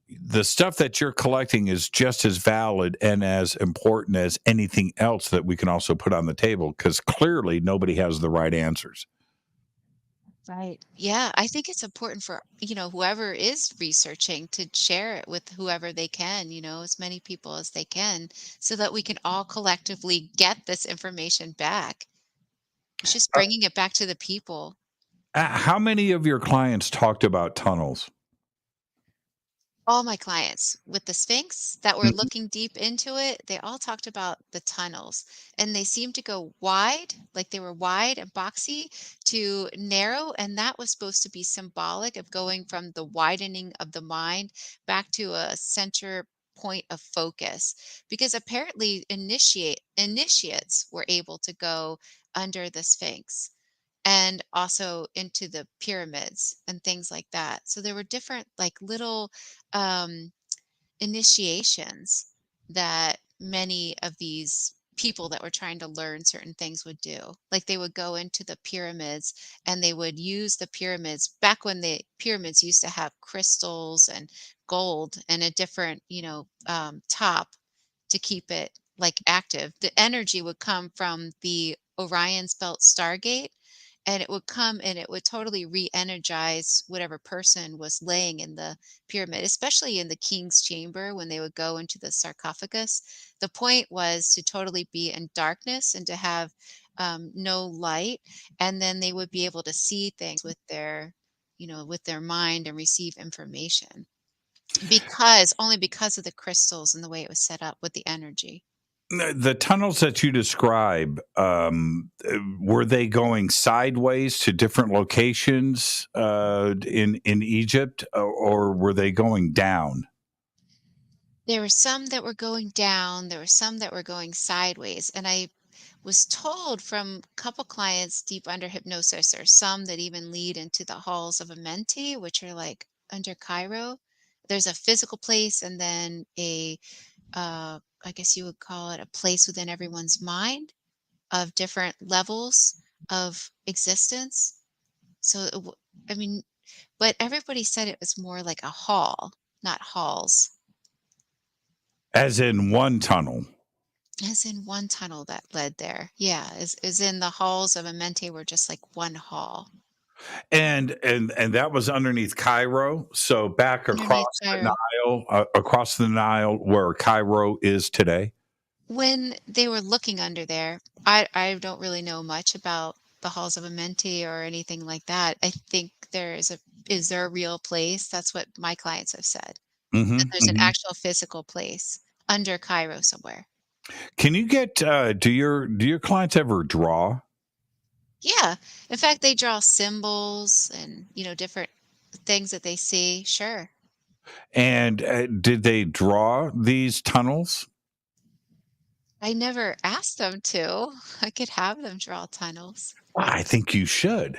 the stuff that you're collecting is just as valid and as important as anything else that we can also put on the table because clearly nobody has the right answers. Right. Yeah, I think it's important for, whoever is researching to share it with whoever they can, as many people as they can, so that we can all collectively get this information back. It's just bringing it back to the people. How many of your clients talked about tunnels? All my clients with the Sphinx that were Mhm. looking deep into it, they all talked about the tunnels, and they seemed to go wide, like they were wide and boxy, to narrow, and that was supposed to be symbolic of going from the widening of the mind back to a center point of focus. Because apparently initiates were able to go under the Sphinx and also into the pyramids and things like that. So there were different like little um, initiations that many of these people that were trying to learn certain things would do. Like they would go into the pyramids and they would use the pyramids back when the pyramids used to have crystals and gold and a different, top to keep it like active. The energy would come from the Orion's belt stargate and it would come and it would totally re-energize whatever person was laying in the pyramid, especially in the king's chamber when they would go into the sarcophagus. The point was to totally be in darkness and to have no light, and then they would be able to see things with their mind and receive information only because of the crystals and the way it was set up with the energy. The tunnels that you describe, were they going sideways to different locations in Egypt, or were they going down? There were some that were going down, there were some that were going sideways, and I was told from a couple clients deep under hypnosis, or some that even lead into the halls of Amenti, which are like under Cairo. There's a physical place and then I guess you would call it a place within everyone's mind of different levels of existence. So, I mean, but everybody said it was more like a hall, not halls. As in one tunnel. As in one tunnel that led there. Yeah, is in the halls of Amenti were just like one hall And that was underneath Cairo, so back underneath across the Cairo. Nile, where Cairo is today. When they were looking under there, I don't really know much about the halls of Amenti or anything like that. I think is there a real place? That's what my clients have said. That Hmm, there's an hmm. actual physical place under Cairo somewhere. Can you get do your clients ever draw? Yeah. In fact, they draw symbols and, different things that they see. Sure. And did they draw these tunnels? I never asked them to. I could have them draw tunnels. I think you should.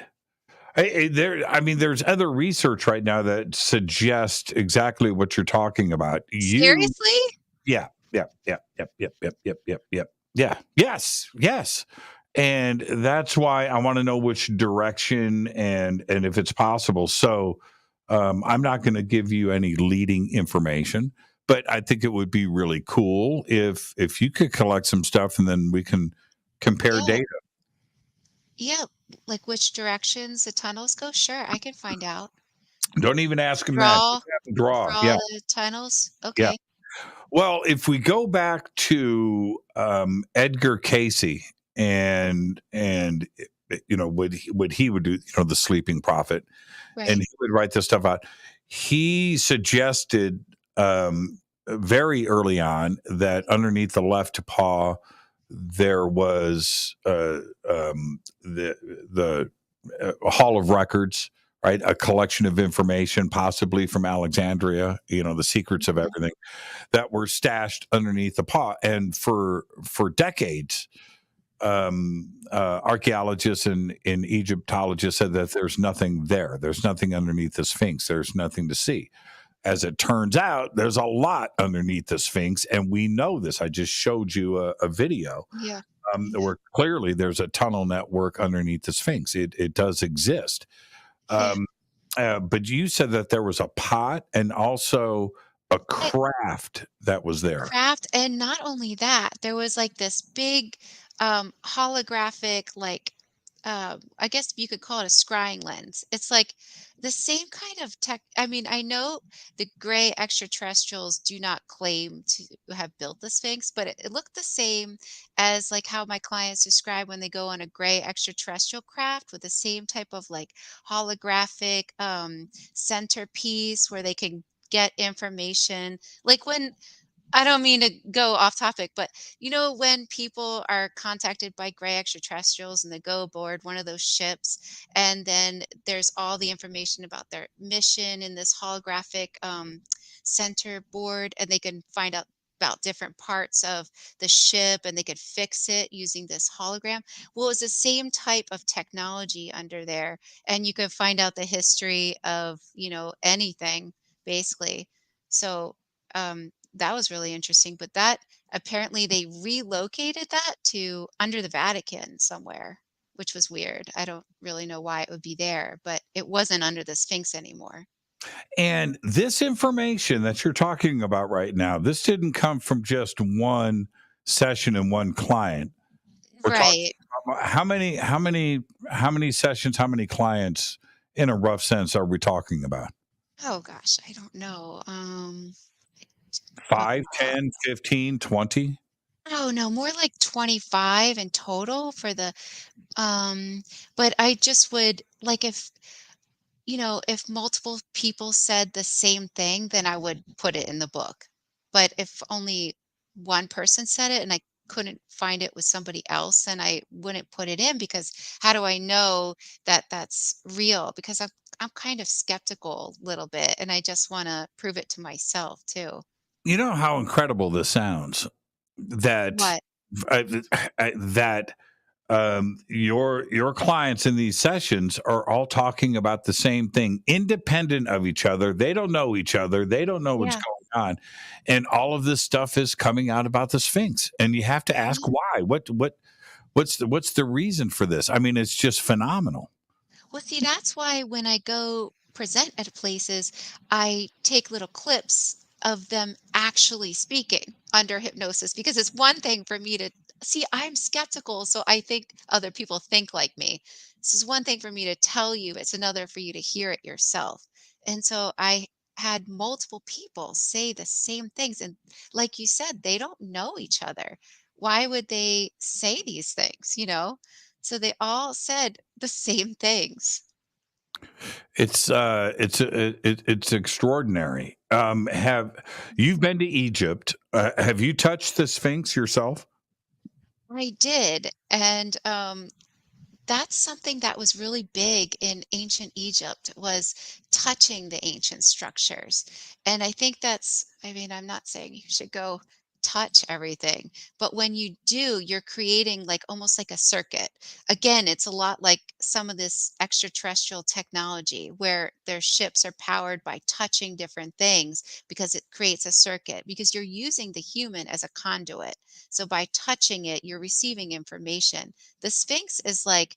I mean, there's other research right now that suggests exactly what you're talking about. Seriously? Yeah, yep. Yeah, yes. And that's why I want to know which direction and if it's possible. So I'm not going to give you any leading information, but I think it would be really cool if you could collect some stuff and then we can compare Yeah. data. Yeah. Like which directions the tunnels go? Sure, I can find out. Don't even ask them that. Draw Just have them draw. draw Yeah, the tunnels? yeah. Okay. Well, if we go back to Edgar Casey and what he would do, the sleeping prophet, and Right. he would write this stuff out. He suggested very early on that underneath the left paw there was the Hall of Records, right? A collection of information, possibly from Alexandria. The secrets of Mhm. everything that were stashed underneath the paw. And for decades, archaeologists and Egyptologists said that there's nothing there. There's nothing underneath the Sphinx. There's nothing to see. As it turns out, there's a lot underneath the Sphinx, and we know this. I just showed you a video Yeah. where clearly there's a tunnel network underneath the Sphinx. It does exist. Yeah. Um, but you said that there was a pot and also a It craft that was there. craft, and not only that, there was like this big holographic, like I guess you could call it a scrying lens. It's like the same kind of tech. I mean, I know the gray extraterrestrials do not claim to have built the Sphinx, but it looked the same as like how my clients describe when they go on a gray extraterrestrial craft with the same type of like holographic centerpiece where they can get information. Like when I don't mean to go off topic, but when people are contacted by gray extraterrestrials and they go aboard one of those ships, and then there's all the information about their mission in this holographic center board, and they can find out about different parts of the ship and they could fix it using this hologram. Well, it's the same type of technology under there, and you can find out the history of, anything basically. So, that was really interesting, but that apparently they relocated that to under the Vatican somewhere, which was weird. I don't really know why it would be there, but it wasn't under the Sphinx anymore. And this information that you're talking about right now, this didn't come from just one session and one client. We're talking Right. about how many sessions, how many clients in a rough sense are we talking about? Oh gosh, I don't know. Look 5, it up. 10, 15, 20? Oh no, more like 25 in total for the but I just would like if multiple people said the same thing, then I would put it in the book. But if only one person said it and I couldn't find it with somebody else, then I wouldn't put it in because how do I know that that's real? Because I'm kind of skeptical a little bit and I just want to prove it to myself too. You know how incredible this sounds that What? uh, that your clients in these sessions are all talking about the same thing, independent of each other. They don't know each other. They don't know what's Yeah. going on, and all of this stuff is coming out about the Sphinx. And you have to ask Yeah. why. What's the reason for this? I mean, it's just phenomenal. Well, see, that's why when I go present at places, I take little clips of them actually speaking under hypnosis because it's one thing for me to see, I'm skeptical, so I think other people think like me. This is one thing for me to tell you, it's another for you to hear it yourself. And so I had multiple people say the same things. And like you said, they don't know each other. Why would they say these things? So they all said the same things. It's extraordinary. Have you've been to Egypt? Have you touched the Sphinx yourself? I did, and, that's something that was really big in ancient Egypt was touching the ancient structures, and I think I mean, I'm not saying you should go touch everything. But when you do, you're creating like almost like a circuit. Again, it's a lot like some of this extraterrestrial technology where their ships are powered by touching different things because it creates a circuit because you're using the human as a conduit. So by touching it, you're receiving information. The Sphinx is like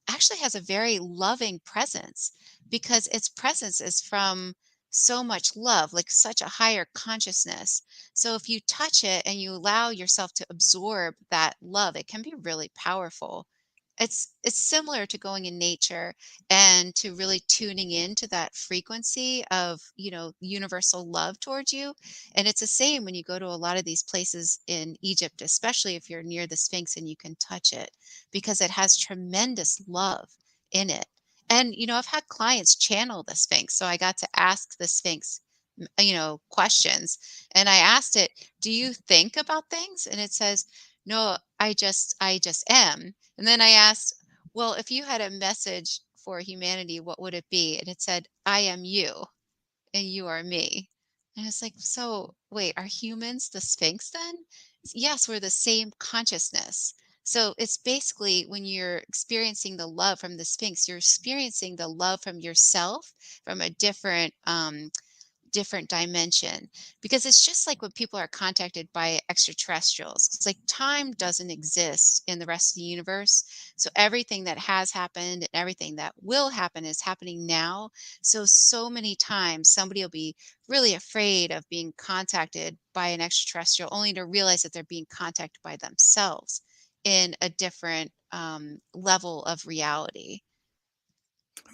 actually has a very loving presence because its presence is from so much love, like such a higher consciousness. So if you touch it and you allow yourself to absorb that love, it can be really powerful. It's similar to going in nature and to really tuning into that frequency of, universal love towards you. And it's the same when you go to a lot of these places in Egypt, especially if you're near the Sphinx and you can touch it because it has tremendous love in it. And, I've had clients channel the Sphinx. So I got to ask the Sphinx, questions. And I asked it, do you think about things? And it says, no, I just am. And then I asked, well, if you had a message for humanity, what would it be? And it said, I am you and you are me. And it's like, so wait, are humans the Sphinx then? Yes, we're the same consciousness. So it's basically when you're experiencing the love from the Sphinx, you're experiencing the love from yourself from a different dimension because it's just like when people are contacted by extraterrestrials. It's like time doesn't exist in the rest of the universe. So everything that has happened and everything that will happen is happening now. So many times somebody will be really afraid of being contacted by an extraterrestrial only to realize that they're being contacted by themselves in a different level of reality.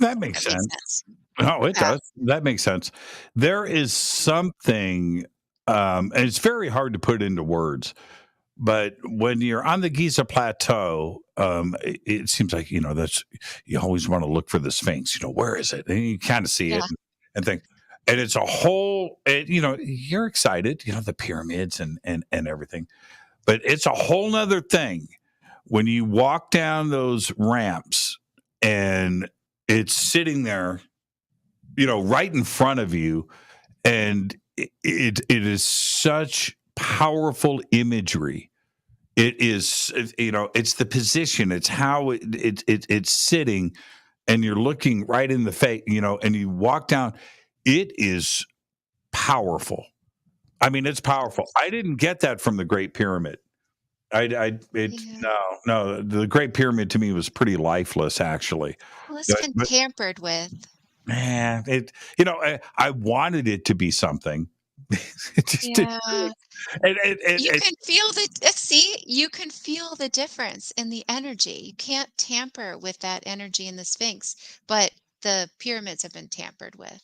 That makes That makes sense. sense. Oh, it Yeah. does. That makes sense. There is something, and it's very hard to put into words, but when you're on the Giza Plateau, it seems like, that's, you always want to look for the Sphinx, where is it? And you kind of see it Yeah. and think, and it's a whole, you're excited, the pyramids and everything, but it's a whole nother thing when you walk down those ramps and it's sitting there, right in front of you, and it is such powerful imagery. It is, it's the position, it's how it's sitting, and you're looking right in the face, and you walk down. It is powerful. I mean, it's powerful. I didn't get that from the Great Pyramid. Yeah. No. The Great Pyramid to me was pretty lifeless, actually. Well, it's But, been but tampered with. man, I wanted it to be something. It just didn't do Yeah. it. And You can feel see, you can feel the difference in the energy. You can't tamper with that energy in the Sphinx, but the pyramids have been tampered with.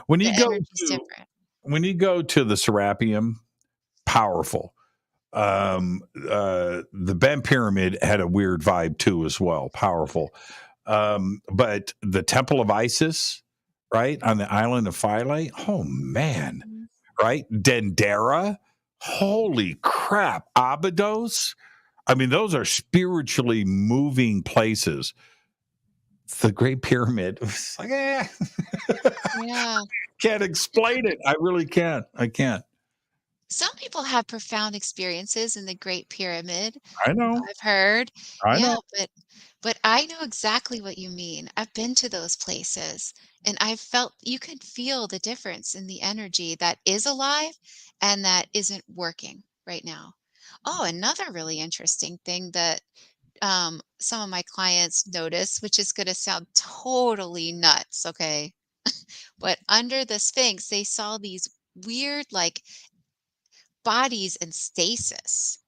when you The go energy's to different. the Serapeum, powerful. The Bent Pyramid had a weird vibe too, as well, powerful. But the Temple of Isis, right on the island of Philae, oh man, Mhm. right? Dendera, holy crap, Abydos. I mean, those are spiritually moving places. The Great Pyramid, it's like, Yeah. can't explain it. I really can't. I can't. Some people have profound experiences in the Great Pyramid. I know. I've heard. I Yeah, know. but I know exactly what you mean. I've been to those places and I've felt you can feel the difference in the energy that is alive and that isn't working right now. Oh, another really interesting thing that some of my clients notice, which is going to sound totally nuts, okay? But under the Sphinx, they saw these weird, like, bodies in stasis.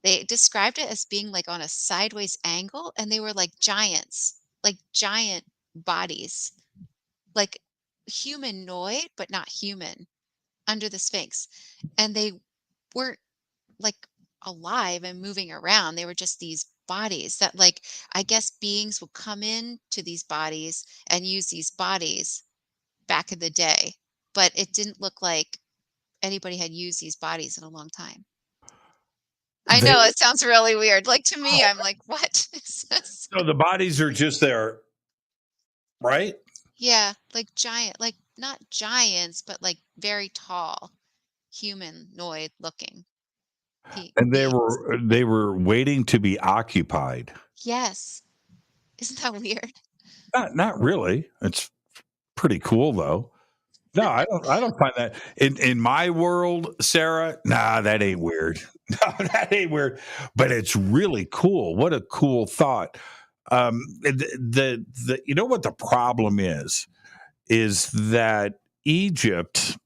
They described it as being like on a sideways angle, and they were like giants, like giant bodies, like humanoid, but not human under the Sphinx. And they weren't like alive and moving around. They were just these bodies that, like, I guess beings would come in to these bodies and use these bodies back in the day. But it didn't look like anybody had used these bodies in a long time. I They know, it sounds really weird. Like, to me, I'm like, "What is this?" So the bodies are just there, right? Yeah, like giant, like not giants, but like very tall. humanoid looking. And Beings. they were waiting to be occupied. Yes. Isn't that weird? Not really. It's pretty cool though. No, I don't find that in my world, Sarah. Nah, that ain't weird. No, that ain't weird. But it's really cool. What a cool thought. The you know what the problem is that Egypt.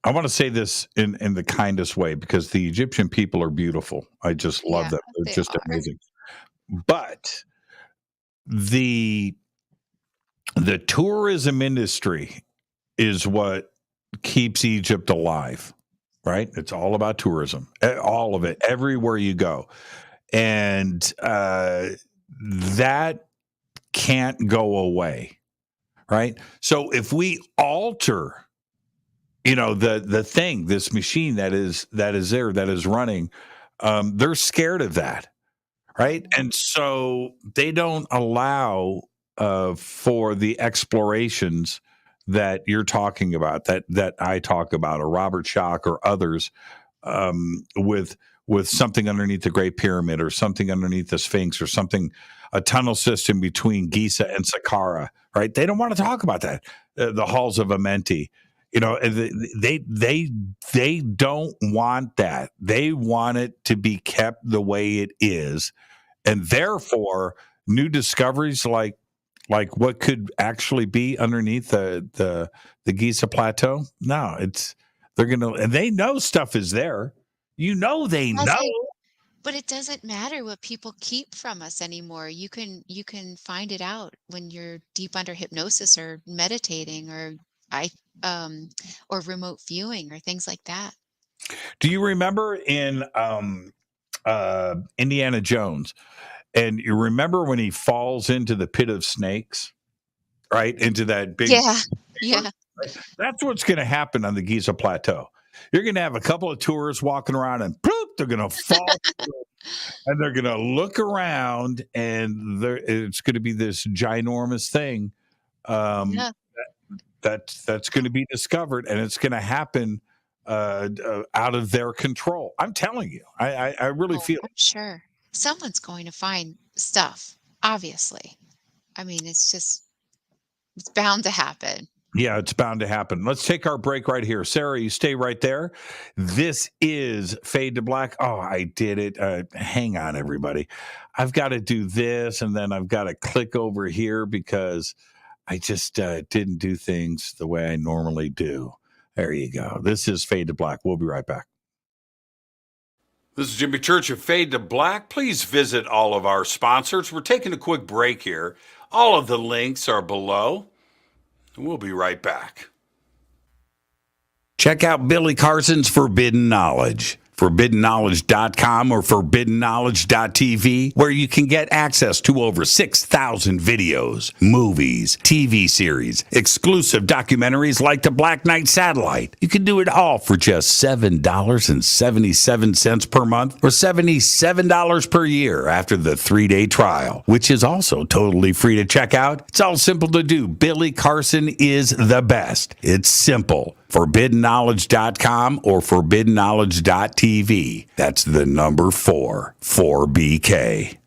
I want to say this in the kindest way because the Egyptian people are beautiful. I just love Yeah, them. They're they just are. amazing. But the tourism industry is what keeps Egypt alive, right? It's all about tourism, all of it, everywhere you go. And that can't go away, right? So if we alter, this machine that is there, that is running, they're scared of that, right? And so they don't allow for the explorations that you're talking about, that I talk about, or Robert Schoch or others, with something underneath the Great Pyramid, or something underneath the Sphinx, or something, a tunnel system between Giza and Saqqara, right? They don't want to talk about that. The halls of Amenti, they don't want that. They want it to be kept the way it is, and therefore new discoveries like what could actually be underneath the Giza plateau. No, and they know stuff is there. They know. But it doesn't matter what people keep from us anymore. You can find it out when you're deep under hypnosis or meditating or or remote viewing or things like that. Do you remember in Indiana Jones? And you remember when he falls into the pit of snakes, right? Into that big. Yeah. That's what's going to happen on the Giza Plateau. You're going to have a couple of tourists walking around, and poof, they're going to fall, and they're going to look around, and it's going to be this ginormous thing that's going to be discovered, and it's going to happen out of their control. I'm telling you, I really feel it. I'm sure someone's going to find stuff, obviously. I mean, it's bound to happen. Yeah, it's bound to happen. Let's take our break right here. Sarah, you stay right there. This is Fade to Black. Oh, I did it. Hang on, everybody. I've got to do this, and then I've got to click over here because I just didn't do things the way I normally do. There you go. This is Fade to Black. We'll be right back. This is Jimmy Church of Fade to Black. Please visit all of our sponsors. We're taking a quick break here. All of the links are below. We'll be right back. Check out Billy Carson's Forbidden Knowledge. ForbiddenKnowledge.com or ForbiddenKnowledge.tv, where you can get access to over 6,000 videos, movies, TV series, exclusive documentaries like the Black Knight Satellite. You can do it all for just $7.77 per month or $77 per year after the 3-day trial, which is also totally free to check out. It's all simple to do. Billy Carson is the best. It's simple. ForbiddenKnowledge.com or ForbiddenKnowledge.tv. That's the number 4BK.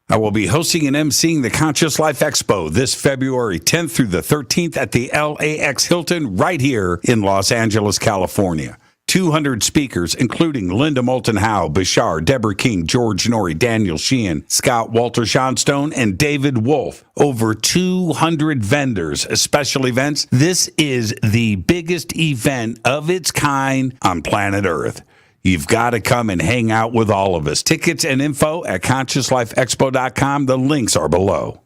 I will be hosting and emceeing the Conscious Life Expo this February 10th through the 13th at the LAX Hilton right here in Los Angeles, California. 200 speakers, including Linda Moulton Howe, Bashar, Deborah King, George Norrie, Daniel Sheehan, Scott Walter Johnstone, and David Wolf. Over 200 vendors, special events. This is the biggest event of its kind on planet Earth. You've got to come and hang out with all of us. Tickets and info at ConsciousLifeExpo.com. The links are below.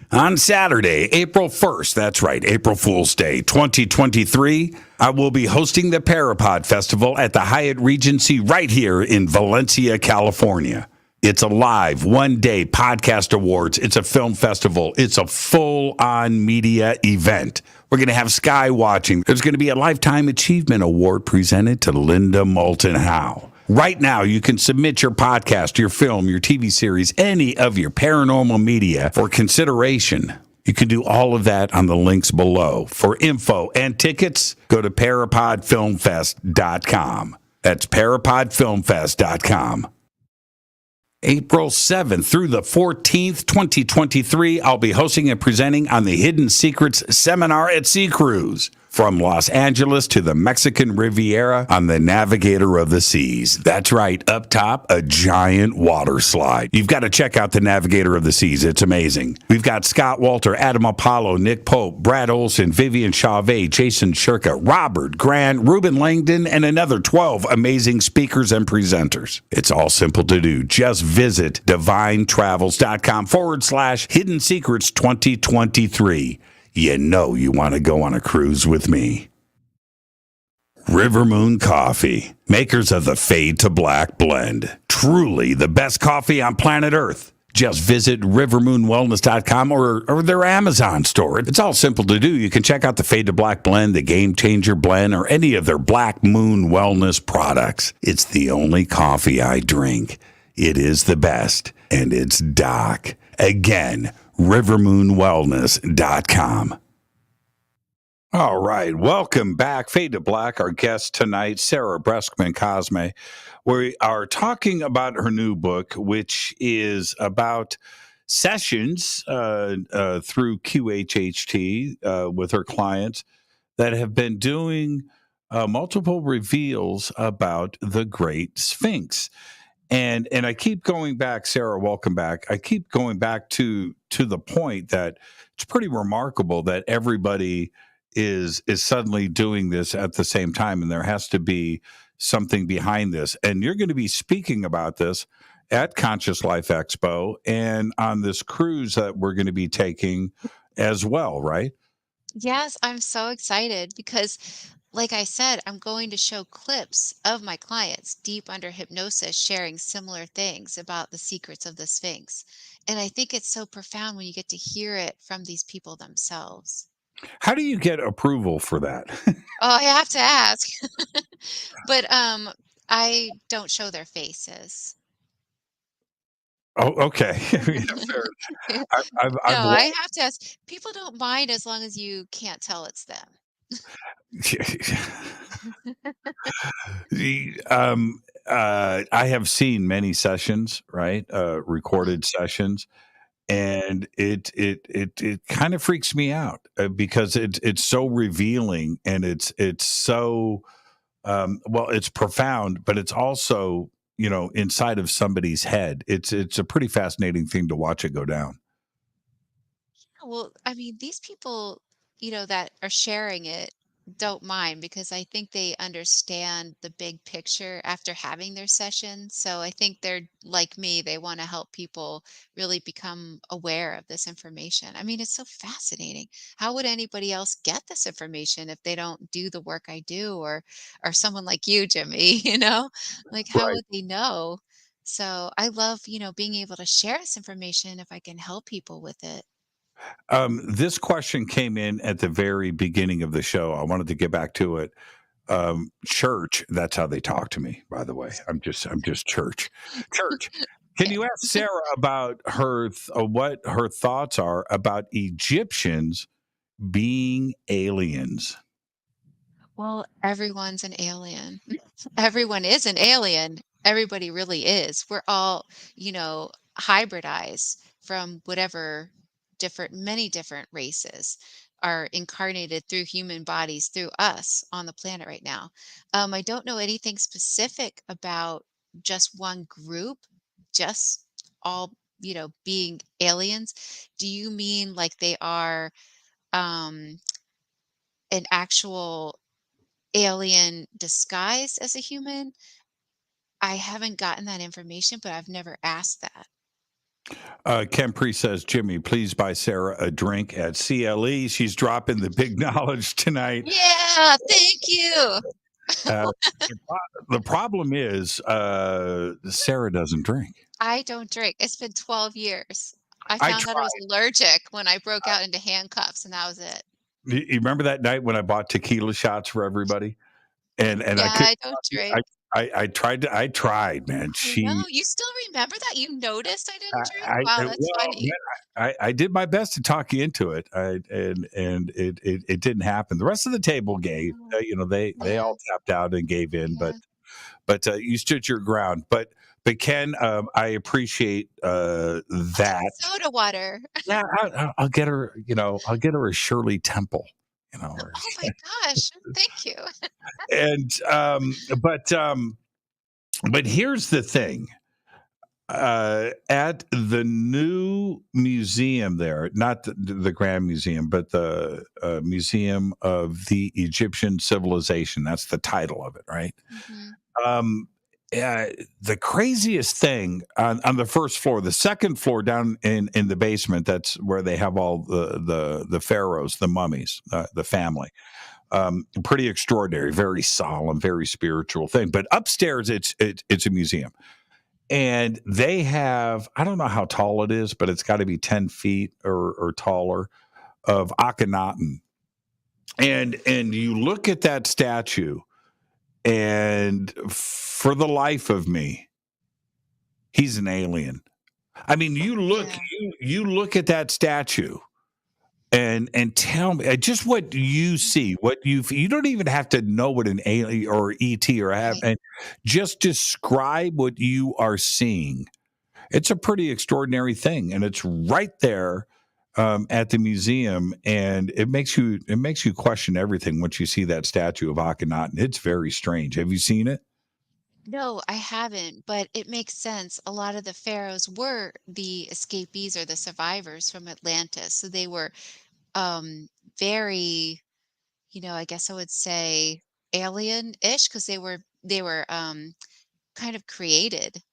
On Saturday, April 1st, that's right, April Fool's Day, 2023, I will be hosting the Parapod Festival at the Hyatt Regency right here in Valencia, California. It's a live one-day podcast awards. It's a film festival. It's a full-on media event. We're going to have sky watching. There's going to be a Lifetime Achievement Award presented to Linda Moulton Howe. Right now, you can submit your podcast, your film, your TV series, any of your paranormal media for consideration. You can do all of that on the links below. For info and tickets, go to parapodfilmfest.com. That's parapodfilmfest.com. April 7th through the 14th, 2023, I'll be hosting and presenting on the Hidden Secrets Seminar at Sea Cruise. From Los Angeles to the Mexican Riviera on the Navigator of the Seas. That's right, up top, a giant water slide. You've got to check out the Navigator of the Seas. It's amazing. We've got Scott Walter, Adam Apollo, Nick Pope, Brad Olson, Vivian Chauvet, Jason Shirka, Robert Grant, Ruben Langdon, and another 12 amazing speakers and presenters. It's all simple to do. Just visit divinetravels.com/Hidden Secrets 2023. You know you want to go on a cruise with me. River Moon Coffee, makers of the Fade to Black blend. Truly the best coffee on planet Earth. Just visit rivermoonwellness.com or their Amazon store. It's all simple to do. You can check out the Fade to Black blend, the Game Changer blend, or any of their Black Moon Wellness products. It's the only coffee I drink. It is the best, and it's Doc. Again, rivermoonwellness.com. All right, welcome back. Fade to Black, our guest tonight, Sarah Breskman Cosme. We are talking about her new book, which is about sessions through QHHT with her clients that have been doing multiple reveals about the Great Sphinx. And I keep going back, Sarah, welcome back. I keep going back to the point that it's pretty remarkable that everybody is suddenly doing this at the same time, and there has to be something behind this. And you're going to be speaking about this at Conscious Life Expo and on this cruise that we're going to be taking as well, right? Yes, I'm so excited because, like I said, I'm going to show clips of my clients deep under hypnosis sharing similar things about the secrets of the Sphinx. And I think it's so profound when you get to hear it from these people themselves. How do you get approval for that? Oh, I have to ask. But I don't show their faces. Oh, okay. Yeah, fair. I've No, I have to ask. People don't mind as long as you can't tell it's them. I have seen many sessions, right? Recorded sessions, and it kind of freaks me out because it's so revealing and it's so well, it's profound, but it's also inside of somebody's head. It's a pretty fascinating thing to watch it go down. Well, I mean, these people, that are sharing it don't mind because I think they understand the big picture after having their session. So I think they're like me, they want to help people really become aware of this information. I mean, it's so fascinating. How would anybody else get this information if they don't do the work I do or someone like you, Jimmy, Like how Right. would they know? So I love, being able to share this information if I can help people with it. This question came in at the very beginning of the show. I wanted to get back to it. Church, that's how they talk to me, by the way. I'm just church. Church. Can you ask Sarah about what her thoughts are about Egyptians being aliens? Well, everyone's an alien. Everyone is an alien. Everybody really is. We're all, hybridized from whatever many different races are incarnated through human bodies through us on the planet right now. I don't know anything specific about just one group, just all, being aliens. Do you mean like they are um, an actual alien disguised as a human? I haven't gotten that information, but I've never asked that. Ken Priest says, Jimmy, please buy Sarah a drink at CLE. She's dropping the big knowledge tonight. Yeah, thank you. Uh, the problem is Sarah doesn't drink. I don't drink. It's been 12 years. I I found out I was tried. allergic when I broke out into handcuffs, and that was it. You remember that night when I bought tequila shots for everybody, and I Yeah, could I don't drink. I tried, man. I know. You still remember that? You noticed I didn't drink? Wow, that's Well, funny. man, I did my best to talk you into it, and it didn't happen. The rest of the table gave, Oh, they yeah, all tapped out and gave in, yeah. but you stood your ground. But Ken, I appreciate I'll have that. soda water. Yeah, I'll get her. I'll get her a Shirley Temple. Or, Oh my gosh. Thank you. and but here's the thing. At the new museum there, not the Grand Museum, but the Museum of the Egyptian Civilization. That's the title of it, right? Mhm. Um, the craziest thing on the first floor, the second floor down in the basement, that's where they have all the pharaohs, the mummies, the family. Pretty extraordinary, very solemn, very spiritual thing. But upstairs, it's a museum, and they have, I don't know how tall it is, but it's got to be 10 feet or taller, of Akhenaten. And you look at that statue, and for the life of me, he's an alien. I mean, Yeah. you look at that statue, and tell me just what you see, what you don't even have to know what an alien or ET or have, Right. and just describe what you are seeing. It's a pretty extraordinary thing, and it's right there at the museum, and it makes you question everything once you see that statue of Akhenaten. It's very strange. Have you seen it? No, I haven't, but it makes sense. A lot of the pharaohs were the escapees or the survivors from Atlantis. So they were um very, I guess I would say alien-ish because they were kind of created,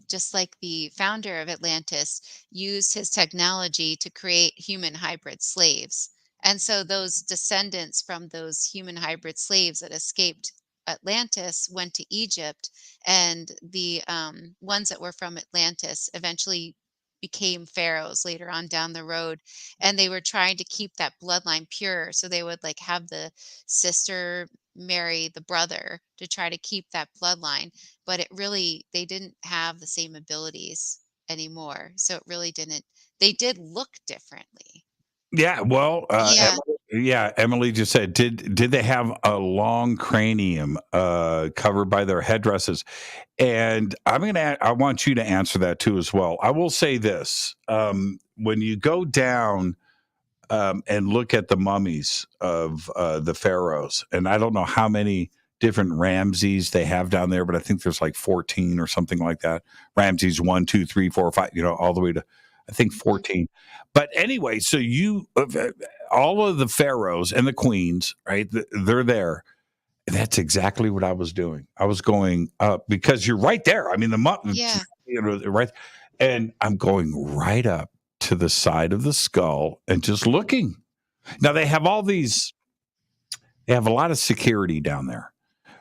just like the founder of Atlantis used his technology to create human hybrid slaves. And so those descendants from those human hybrid slaves that escaped Atlantis went to Egypt, and the ones that were from Atlantis eventually became pharaohs later on down the road, and they were trying to keep that bloodline pure, so they would like have the sister marry the brother to try to keep that bloodline, but they didn't have the same abilities anymore. So it really didn't, they did look differently. Yeah, well, Yeah. Emily just said, did they have a long cranium covered by their headdresses? And I want you to answer that too as well. I will say this: when you go down and look at the mummies of the pharaohs, and I don't know how many different Ramses they have down there, but I think there's like 14 or something like that. Ramses 1, 2, 3, 4, 5, all the way to I think Mhm. 14. But anyway, so all of the pharaohs and the queens, right? They're there. That's exactly what I was doing. I was going up because you're right there. I mean, Yeah. right, and I'm going right up to the side of the skull and just looking. Now they have a lot of security down there,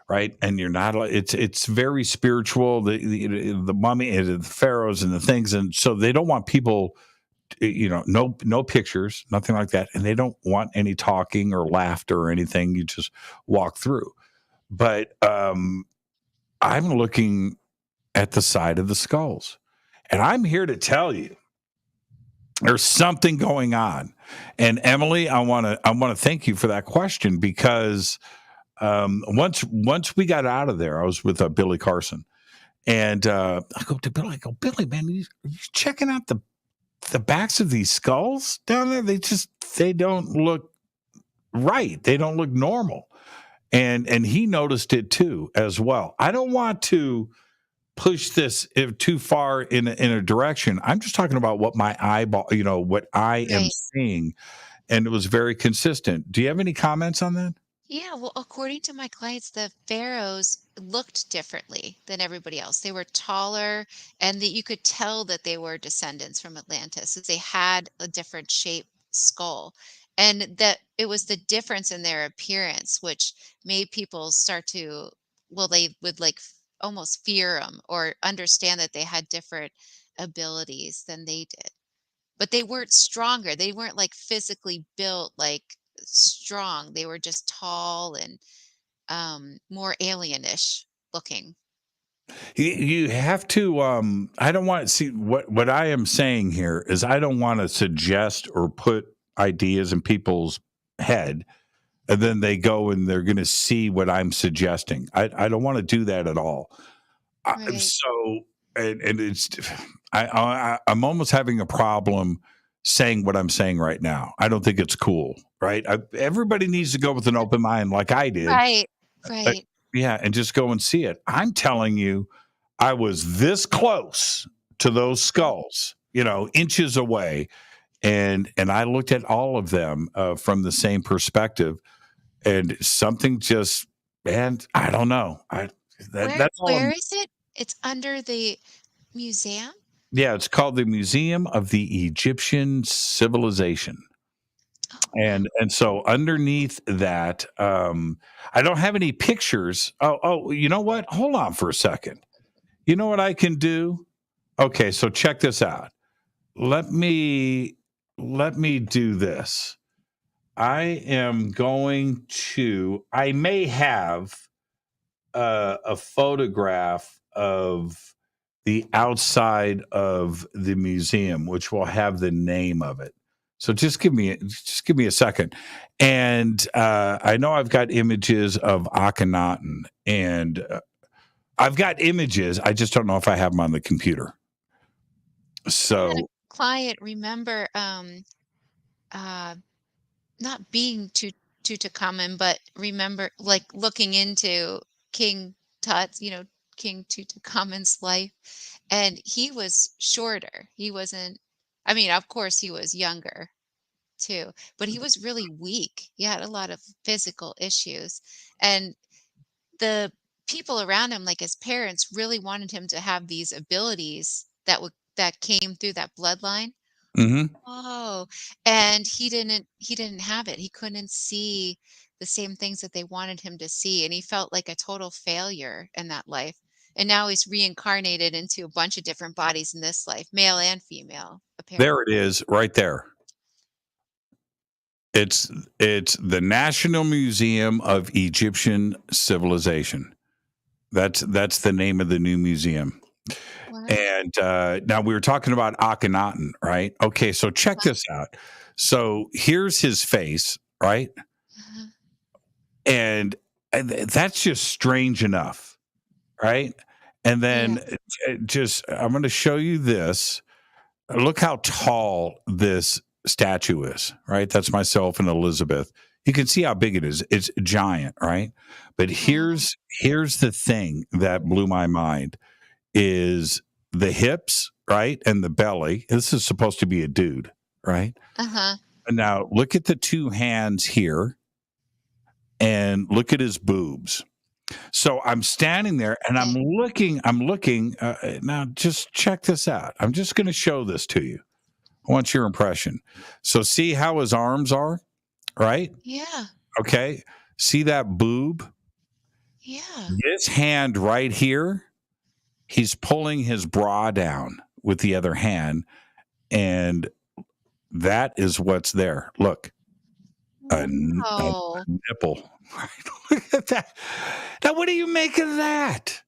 right? And you're not. It's very spiritual. The mummy and the pharaohs and the things, and so they don't want people. No pictures, nothing like that, and they don't want any talking or laughter or anything. You just walk through. But I'm looking at the side of the skulls, and I'm here to tell you there's something going on. And Emily, I want to thank you for that question because once we got out of there, I was with Billy Carson, and I go to Billy. I go, Billy, man, are you checking out the backs of these skulls down there? They don't look right. They don't look normal. And he noticed it too as well. I don't want to push this too far in a direction. I'm just talking about what my eyeball, what I am Right. seeing, and it was very consistent. Do you have any comments on that? Yeah, well, according to my clients, the pharaohs looked differently than everybody else. They were taller, and that you could tell that they were descendants from Atlantis, as they had a different shaped skull. And that it was the difference in their appearance which made people start to, well, they would like almost fear them or understand that they had different abilities than they did. But they weren't stronger. They weren't, like, physically built, like, strong. They were just tall and, more alienish. looking. You have to. I don't want to see what I am saying here is I don't want to suggest or put ideas in people's head, and then they go and they're going to see what I'm suggesting. I don't want to do that at all. Right. So and it's I'm almost having a problem saying what I'm saying right now. I don't think it's cool, right? Everybody needs to go with an open mind, like I did. Right. Uh, Right. yeah, and just go and see it. I'm telling you, I was this close to those skulls, inches away, and I looked at all of them from the same perspective, and something just, and I don't know. That's all. Where is it? It's under the museum? Yeah, it's called the Museum of the Egyptian Civilization. Oh, wow. And so underneath that, I don't have any pictures. Oh, you know what? Hold on for a second. You know what I can do? Okay, so check this out. Let me do this. I may have a photograph of the outside of the museum, which will have the name of it. So just give me a second. And I know I've got images of Akhenaten, and I've got images. I just don't know if I have them on the computer. I had a So client remember uh not being Tutankhamun, but remember like looking into King Tut's, King Tutankhamun's life, and he was shorter. He wasn't, I mean, of course he was younger too, but he was really weak. He had a lot of physical issues. And the people around him, like his parents, really wanted him to have these abilities that came through that bloodline. mhm. Oh, and he didn't have it. He couldn't see the same things that they wanted him to see, and he felt like a total failure in that life. And now he's reincarnated into a bunch of different bodies in this life, male and female, apparently. There it is, right there. It's the National Museum of Egyptian Civilization. That's the name of the new museum. Wow. And now we were talking about Akhenaten, right? Okay, so check this out. So here's his face, right? Uh-huh. And that's just strange enough, right? And Yeah. then I'm going to show you this. Look how tall this statue is, right? That's myself and Elizabeth. You can see how big it is. It's giant, right? But Wow. here's the thing that blew my mind is the hips, right? And the belly. This is supposed to be a dude, right? Uh-huh. And now look at the two hands here and look at his boobs. So I'm standing there and I'm looking. Now just check this out. I'm just going to show this to you. I want your impression. So see how his arms are, right? Yeah. Okay. See that boob? Yeah. This hand right here, he's pulling his bra down with the other hand, and that is what's there. Look, a Wow. nipple. Look at that. Now, what do you make of that?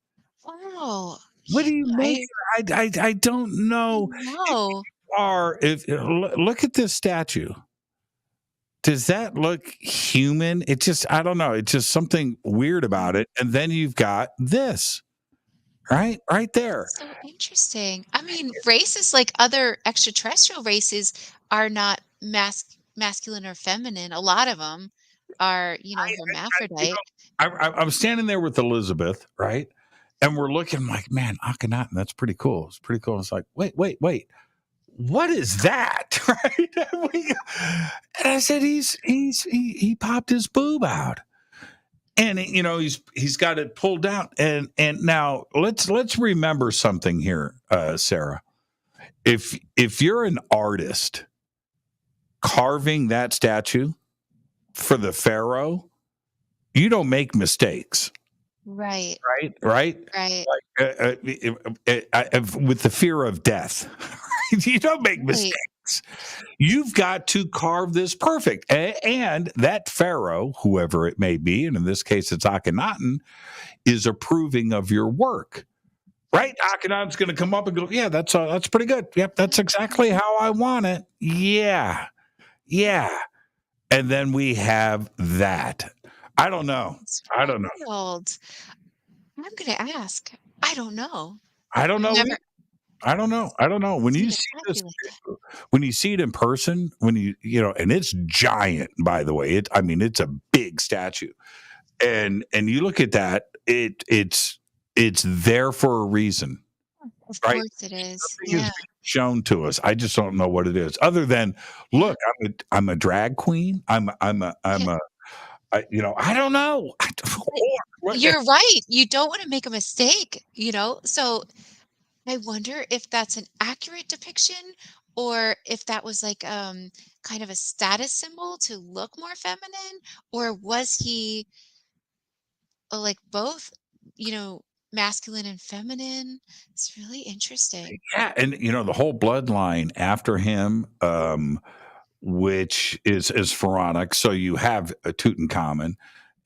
Wow. What do Yeah, you make? I don't know. know. If look at this statue. Does that look human? It just, I don't know. It's just something weird about it. And then you've got this, right there. So interesting. I mean, races like other extraterrestrial races are not masculine or feminine. A lot of them are, You hermaphrodite. know, I'm standing there with Elizabeth, right? And we're looking like, man, Akhenaten, that's pretty cool. It's pretty cool. It's like, wait. What is that? Right? And I said, he popped his boob out. And he's got it pulled down. And now let's remember something here, Sarah. If you're an artist carving that statue for the pharaoh, you don't make mistakes, Right. right? Right. Like with the fear of death, you don't make Right. mistakes. You've got to carve this perfect. And that pharaoh, whoever it may be, and in this case it's Akhenaten, is approving of your work. Right? Akhenaten's going to come up and go, yeah, that's pretty good. Yep, that's exactly how I want it. Yeah. Yeah. And then we have that. I don't know. It's I don't know. wild. I'm going to ask. I don't know. I don't know. Never I don't know. I don't know. When seen you a see this, statue like that. when you see it in person, when you know, and it's giant, by the way. I mean, it's a big statue, and you look at that, it's there for a reason, Of right? course it is. Something is Yeah. being shown to us. I just don't know what it is. Other than, look, I'm a drag queen. I'm Yeah. you know, I don't know. You're right. You don't want to make a mistake, So I wonder if that's an accurate depiction or if that was like kind of a status symbol to look more feminine, or was he like both, you know, masculine and feminine? It's really interesting. Yeah, and you know the whole bloodline after him, which is pharaonic. So you have Tutankhamun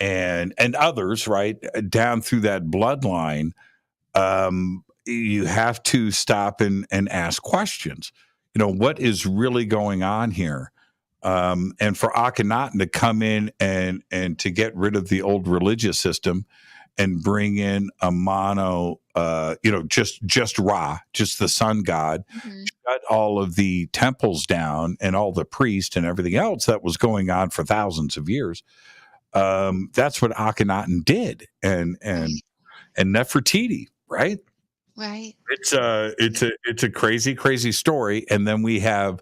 and others, right, down through that bloodline. You have to stop and ask questions. You know, what is really going on here? And for Akhenaten to come in and to get rid of the old religious system and bring in a mono, just Ra, just the sun god, Hmm. shut all of the temples down and all the priests and everything else that was going on for thousands of years. That's what Akhenaten did, Right, and Nefertiti, right? right. It's a crazy story, and then we have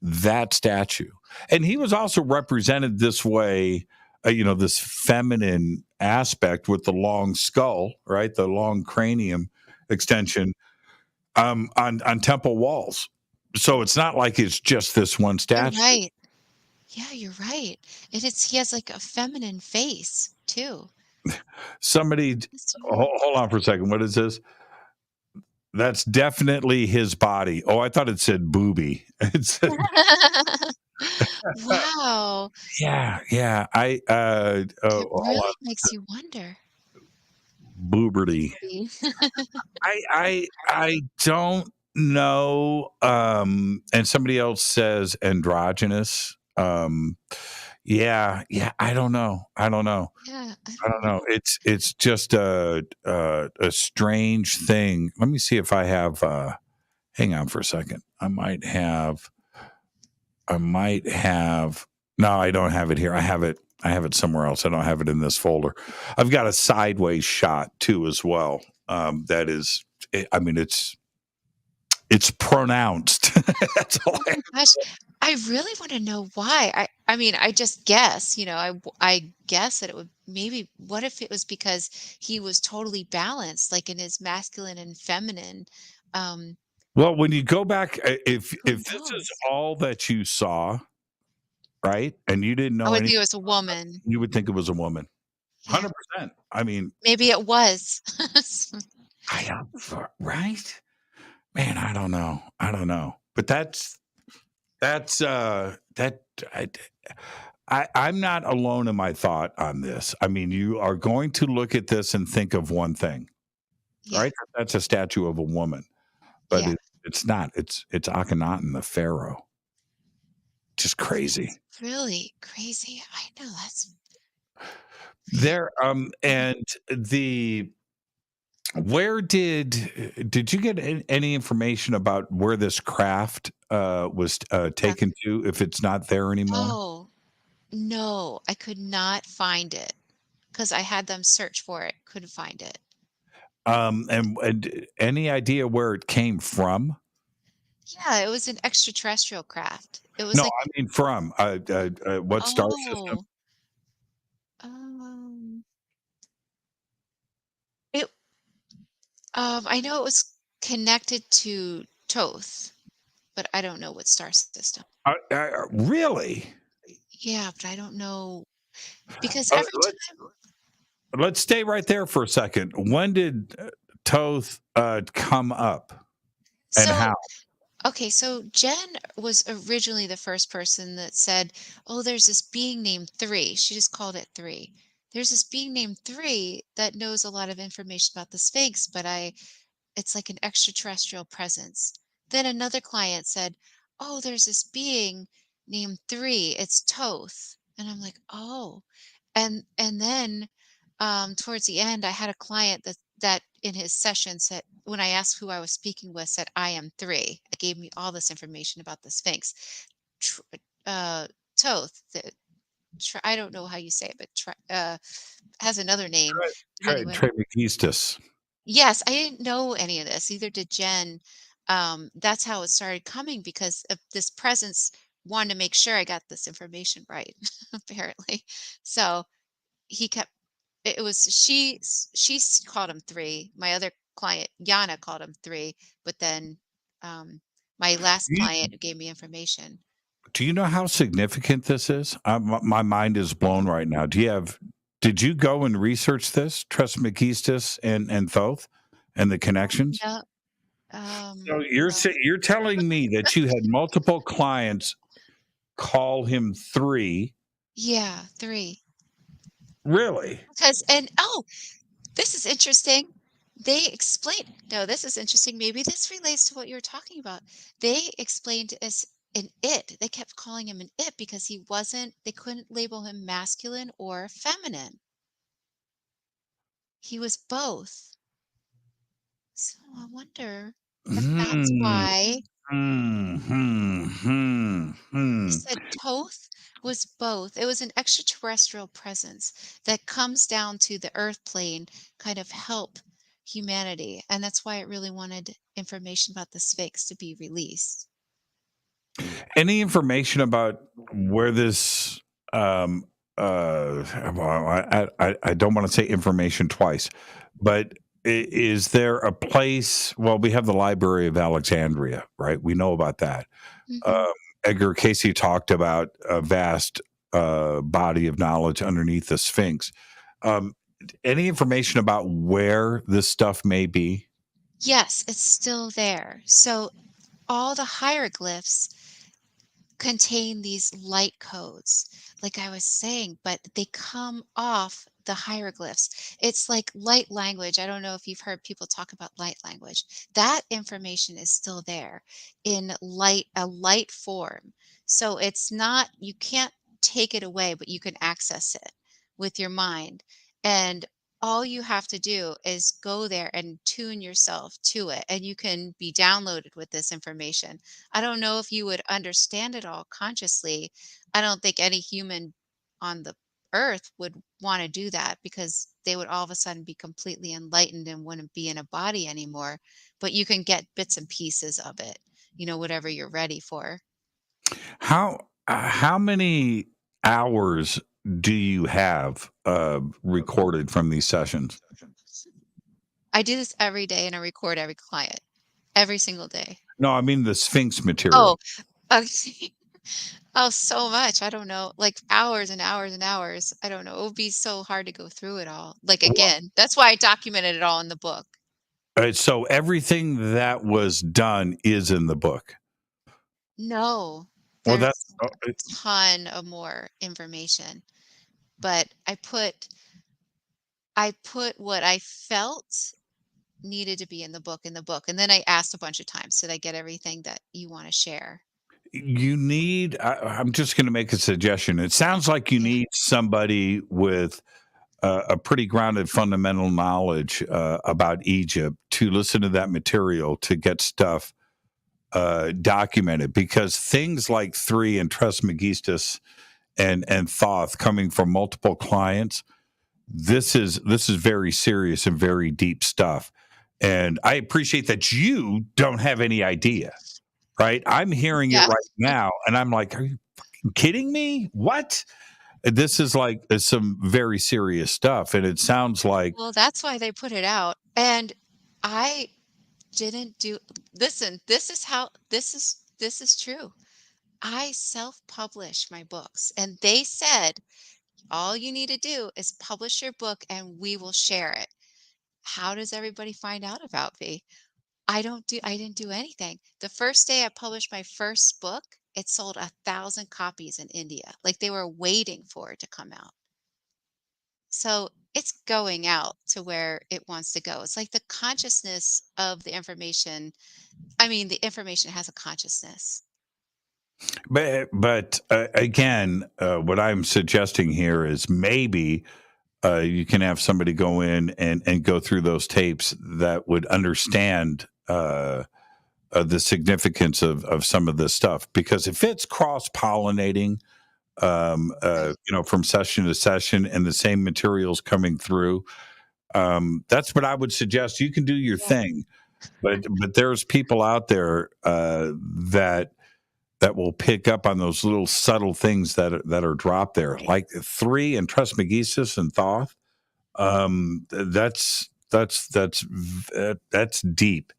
that statue, and he was also represented this way, this feminine aspect with the long skull, right, the long cranium extension, on temple walls. So it's not like it's just this one You're statue. right. Yeah, you're right. He has like a feminine face too. Somebody, That's so hold on for a second. What is this? That's definitely his body. Oh, I thought it said booby. It said, Wow. yeah. It Hold on, really makes you wonder. booberty. Maybe. I don't know. And somebody else says androgynous. Yeah. I don't know. Yeah, I I don't don't know. know. It's just a strange thing. Let me see if I have. Hang on for a second. I might have. No, I don't have it here. I have it somewhere else. I don't have it in this folder. I've got a sideways shot too as well. That is, I mean, it's pronounced. That's all. Oh my gosh. I really want to know why. I mean, I just guess, I guess that it would maybe, what if it was because he was totally balanced, like in his masculine and feminine? Um, Well, when you go back, if who this is knows? all that you saw, right, and you didn't I know would think anything, it was a woman. you would think it was a woman. Yeah, 100%. I mean, maybe it was. I don't, right? Man, I don't know. But that I'm not alone in my thought on this. I mean, you are going to look at this and think of one thing, Yeah, right? That's a statue of a woman, but yeah. it's not. It's Akhenaten, the pharaoh. Just crazy. Really crazy. I know that's There, yeah. and the where did you get any information about where this craft was taken to? If it's not there anymore, Oh, no, I could not find it because I had them search for it, couldn't find it. and any idea where it came from? Yeah, it was an extraterrestrial craft. It was No, like, I mean from what star system? oh, um, it, I know it was connected to Toth, but I don't know what star system. Really? Yeah, but I don't know because Uh, every let, time, let's stay right there for a second. When did Toth come up, and so how? Okay, so Jen was originally the first person that said, "Oh, there's this being named Three." She just called it Three. There's this being named Three that knows a lot of information about the Sphinx, but it's like an extraterrestrial presence. Then another client said, "Oh, there's this being named Three. It's Toth." And I'm like, "Oh." And then towards the end, I had a client that in his session said, when I asked who I was speaking with, said, "I am Three." It gave me all this information about the Sphinx. Tr- uh, Toth, I don't know how you say it, but has another name. But anyway, Trismegistus. yes, I didn't know any of this, either did Jen. That's how it started coming because of this presence wanted to make sure I got this information right, apparently. So he kept it was called him Three. My other client, Yana, called him Three, but then um, my last client who gave me information. Do you know how significant this is? My mind is blown right now. Did you go and research this, Trismegistus and Thoth and the connections? No, So no. you're telling me that you had multiple clients call him Three? Yeah, Three. Really? Because and oh, this is interesting. They explained no, this is interesting. Maybe this relates to what you were talking about. They explained as an it. They kept calling him an it because they couldn't label him masculine or feminine. He was both. So I wonder if that's Hmm. why Hmm. Hmm. Hmm. they Hmm. said Toth was both. It was an extraterrestrial presence that comes down to the earth plane, kind of help humanity. And that's why it really wanted information about the Sphinx to be released. Any information about where this well, I don't want to say information twice, but is there a place? Well, we have the Library of Alexandria, right? We know about that. Hmm. Um, Edgar Casey talked about a vast body of knowledge underneath the Sphinx. Um, any information about where this stuff may be? Yes, it's still there. So all the hieroglyphs contain these light codes, like I was saying, but they come off the hieroglyphs. It's like light language. I don't know if you've heard people talk about light language. That information is still there in a light form. So it's not, you can't take it away, but you can access it with your mind. And all you have to do is go there and tune yourself to it, and you can be downloaded with this information. I don't know if you would understand it all consciously. I don't think any human on the earth would want to do that because they would all of a sudden be completely enlightened and wouldn't be in a body anymore. But you can get bits and pieces of it, whatever you're ready for. How many hours do you have recorded from these sessions? I do this every day and I record every client every single day. No, I mean the Sphinx material. Oh, okay. Oh, so much. I don't know, like hours and hours and hours. I don't know. It would be so hard to go through it all. Like Well, again, that's why I documented it all in the book. so everything that was done is in the book. No, Well, that's there's a ton of more information, but I put what I felt needed to be in the book, and then I asked a bunch of times, "Did I get everything that you want to share?" you need. I'm just going to make a suggestion. It sounds like you Yeah. need somebody with a pretty grounded fundamental knowledge about Egypt to listen to that material to get stuff documented, because things like Three and Trismegistus and Thoth coming from multiple clients, this is very serious and very deep stuff. And I appreciate that you don't have any idea, right? I'm hearing it Yeah. right now and I'm like, are you fucking kidding me? What? This is like some very serious stuff, and it sounds like Well, that's why they put it out. And I didn't do listen, this is true. I self-publish my books, and they said, "All you need to do is publish your book and we will share it." How does everybody find out about me? I didn't do anything. The first day I published my first book, it sold 1,000 copies in India. Like they were waiting for it to come out. So it's going out to where it wants to go. It's like the consciousness of the information. I mean, the information has a consciousness. But again, what I'm suggesting here is maybe you can have somebody go in and go through those tapes that would understand the significance of some of this stuff. Because if it's cross pollinating, Right. from session to session and the same materials coming through, that's what I would suggest. You can do your Yeah. thing, but there's people out there that will pick up on those little subtle things that are dropped there, like three and Trismegistus and Thoth. That's deep.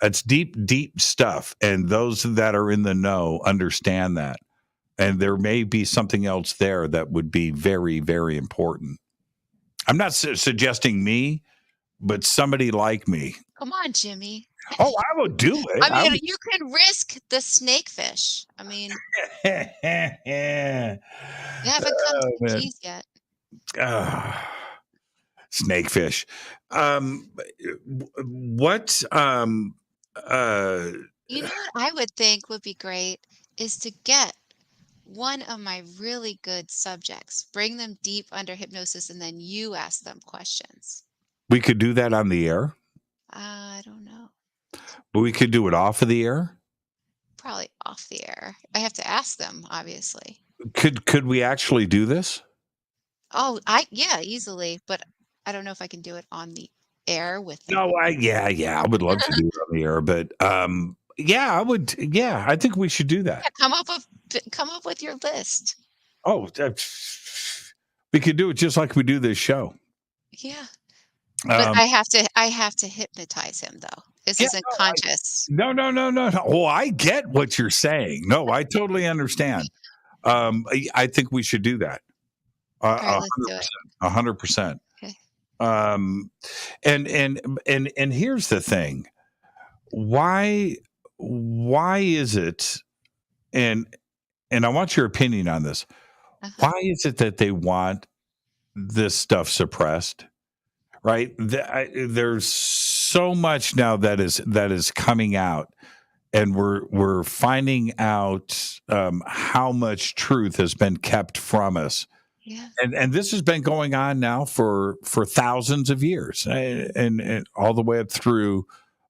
That's deep stuff, and those that are in the know understand that. And there may be something else there that would be very, very important. I'm not suggesting me, but somebody like me. Come on, Jimmy. Oh, I would do it. I mean, you can risk the snakefish. I mean, Yeah. you haven't come to Oh, the man. keys yet. Snakefish. What? You know what I would think would be great is to get one of my really good subjects, bring them deep under hypnosis, and then you ask them questions. We could do that on the air, I don't know. but we could do it off of the air. Probably off the air. I have to ask them, obviously. Could we actually do this? Oh, yeah, easily, but I don't know if I can do it on the air with them. No, I would love to do it on the air, but yeah, I would. Yeah, I think we should do that. Yeah, come up with your list. Oh, we could do it just like we do this show. Yeah. But Um, I have to hypnotize him though. This yeah, isn't conscious. no. Oh, I get what you're saying. No, I totally understand. I think we should do that. All right, let's do it. 100%. Okay. And here's the thing. Why is it, and I want your opinion on this. Uh-huh. Why is it that they want this stuff suppressed? Right? There's so much now that is coming out, and we're finding out how much truth has been kept from us. Yeah. And this has been going on now for thousands of years, and all the way up through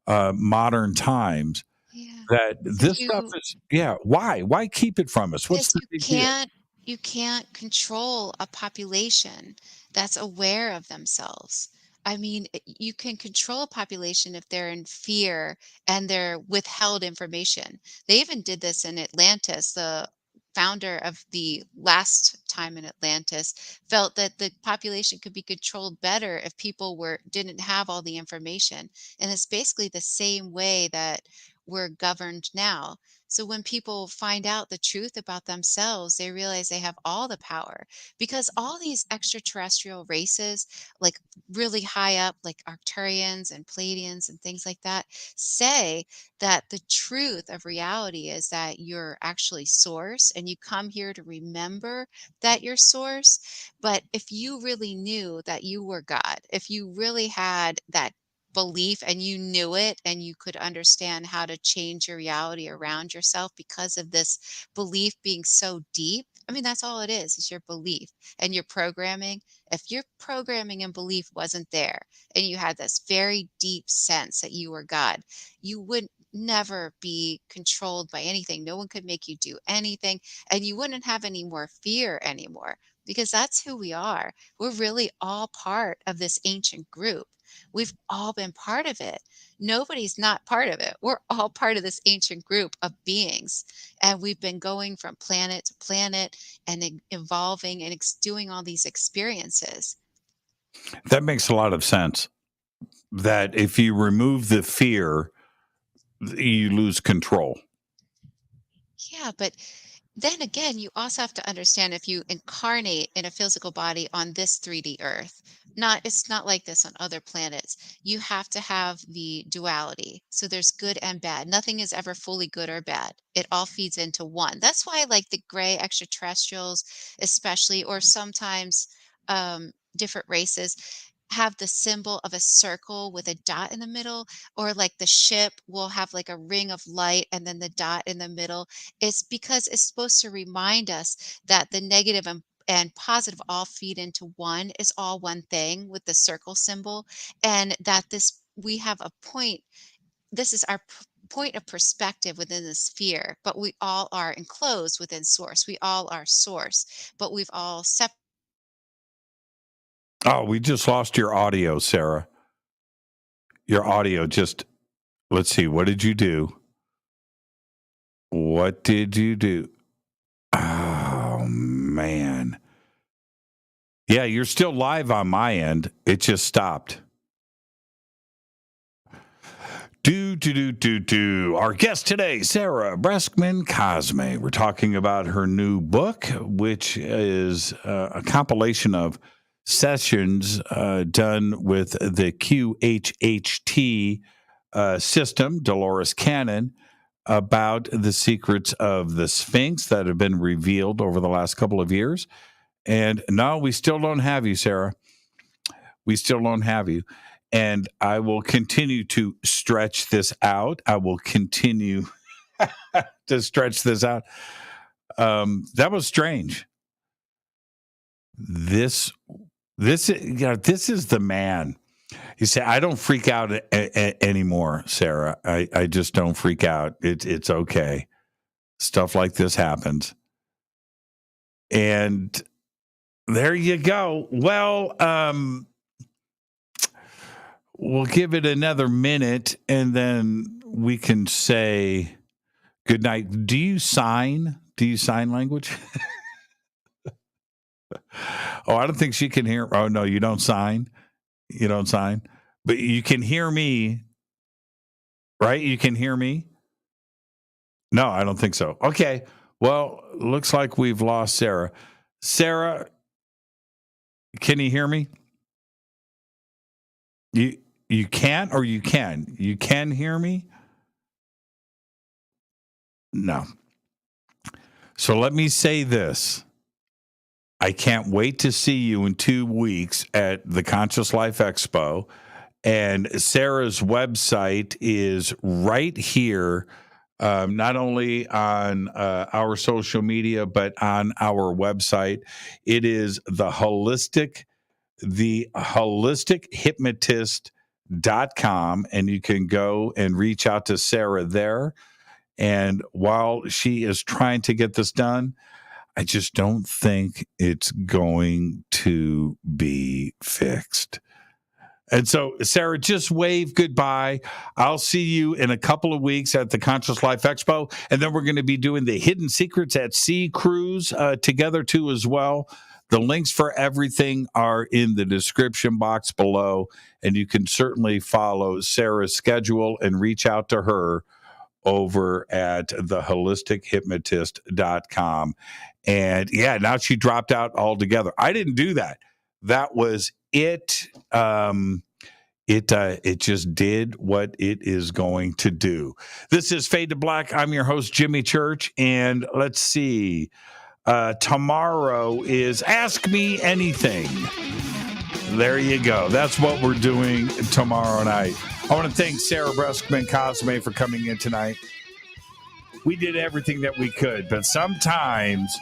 modern times. Yeah. That So this stuff is why keep it from us? What's because the big deal? you can't control a population that's aware of themselves. I mean, you can control a population if they're in fear and they're withheld information. They even did this in Atlantis. The founder of the last time in Atlantis felt that the population could be controlled better if people didn't have all the information. And it's basically the same way that we're governed now. So when people find out the truth about themselves, they realize they have all the power because all these extraterrestrial races, like really high up, like Arcturians and Pleiadians and things like that, say that the truth of reality is that you're actually source and you come here to remember that you're source. But if you really knew that you were God, if you really had that belief and you knew it and you could understand how to change your reality around yourself because of this belief being so deep. I mean, that's all it is your belief and your programming. If your programming and belief wasn't there and you had this very deep sense that you were God, you would never be controlled by anything. No one could make you do anything and you wouldn't have any more fear anymore because that's who we are. We're really all part of this ancient group. We've all been part of it. Nobody's not part of it. We're all part of this ancient group of beings. And we've been going from planet to planet and evolving and doing all these experiences. That makes a lot of sense. That if you remove the fear, you lose control. Yeah, but then again, you also have to understand if you incarnate in a physical body on this 3D earth, It's not like this on other planets. You have to have the duality. So there's good and bad. Nothing is ever fully good or bad. It all feeds into one. That's why like the gray extraterrestrials, especially, or sometimes different races have the symbol of a circle with a dot in the middle, or like the ship will have like a ring of light and then the dot in the middle. It's because it's supposed to remind us that the negative and positive all feed into one, is all one thing with the circle symbol, and that this we have a point. This is our point of perspective within the sphere, but we all are enclosed within source. We all are source, but we've all separated. Oh, we just lost your audio, Sarah. Your audio just, let's see, what did you do? What did you do? Oh, man. Yeah, you're still live on my end. It just stopped. Our guest today, Sarah Breskman Cosme. We're talking about her new book, which is a compilation of sessions done with the QHHT system, Dolores Cannon, about the secrets of the Sphinx that have been revealed over the last couple of years. And no, we still don't have you, Sarah. We still don't have you. And I will continue to stretch this out. I will continue to stretch this out. That was strange. This is the man. You say, I don't freak out anymore, Sarah. I just don't freak out. It's okay. Stuff like this happens. And there you go. Well, we'll give it another minute and then we can say good night. Do you sign? Do you sign language? Oh, I don't think she can hear. Oh, no, you don't sign. You don't sign. But you can hear me, right? You can hear me? No, I don't think so. Okay. Well, looks like we've lost Sarah. Sarah, can you hear me? You can't, or you can? You can hear me? No. So let me say this. I can't wait to see you in 2 weeks at the Conscious Life Expo. And Sarah's website is right here, not only on our social media, but on our website. It is the holistic hypnotist.com, and you can go and reach out to Sarah there. And while she is trying to get this done, I just don't think it's going to be fixed. And so, Sarah, just wave goodbye. I'll see you in a couple of weeks at the Conscious Life Expo. And then we're going to be doing the Hidden Secrets at Sea cruise together, too, as well. The links for everything are in the description box below. And you can certainly follow Sarah's schedule and reach out to her over at theholistichypnotist.com. And yeah, now she dropped out altogether. I didn't do that. That was it. It just did what it is going to do. This is Fade to Black. I'm your host, Jimmy Church. And let's see. Tomorrow is Ask Me Anything. There you go. That's what we're doing tomorrow night. I want to thank Sarah Breskman Cosme for coming in tonight. We did everything that we could, but sometimes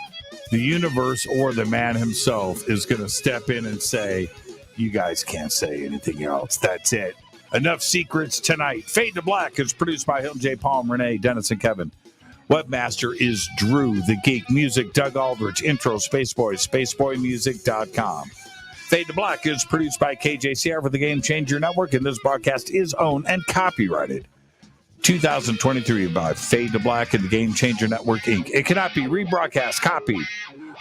the universe or the man himself is going to step in and say, you guys can't say anything else. That's it. Enough secrets tonight. Fade to Black is produced by Hilton J. Palm, Renee, Dennis, and Kevin. Webmaster is Drew the Geek. Music, Doug Aldrich. Intro, Spaceboy, spaceboymusic.com. Fade to Black is produced by KJCR for the Game Changer Network, and this broadcast is owned and copyrighted 2023 by Fade to Black and the Game Changer Network, Inc. It cannot be rebroadcast, copied,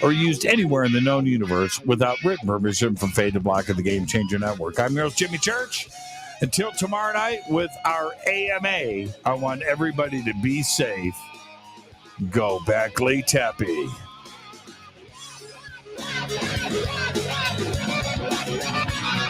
or used anywhere in the known universe without written permission from Fade to Black and the Game Changer Network. I'm your host, Jimmy Church. Until tomorrow night with our AMA, I want everybody to be safe. Go back, Lee Tappy. Wow.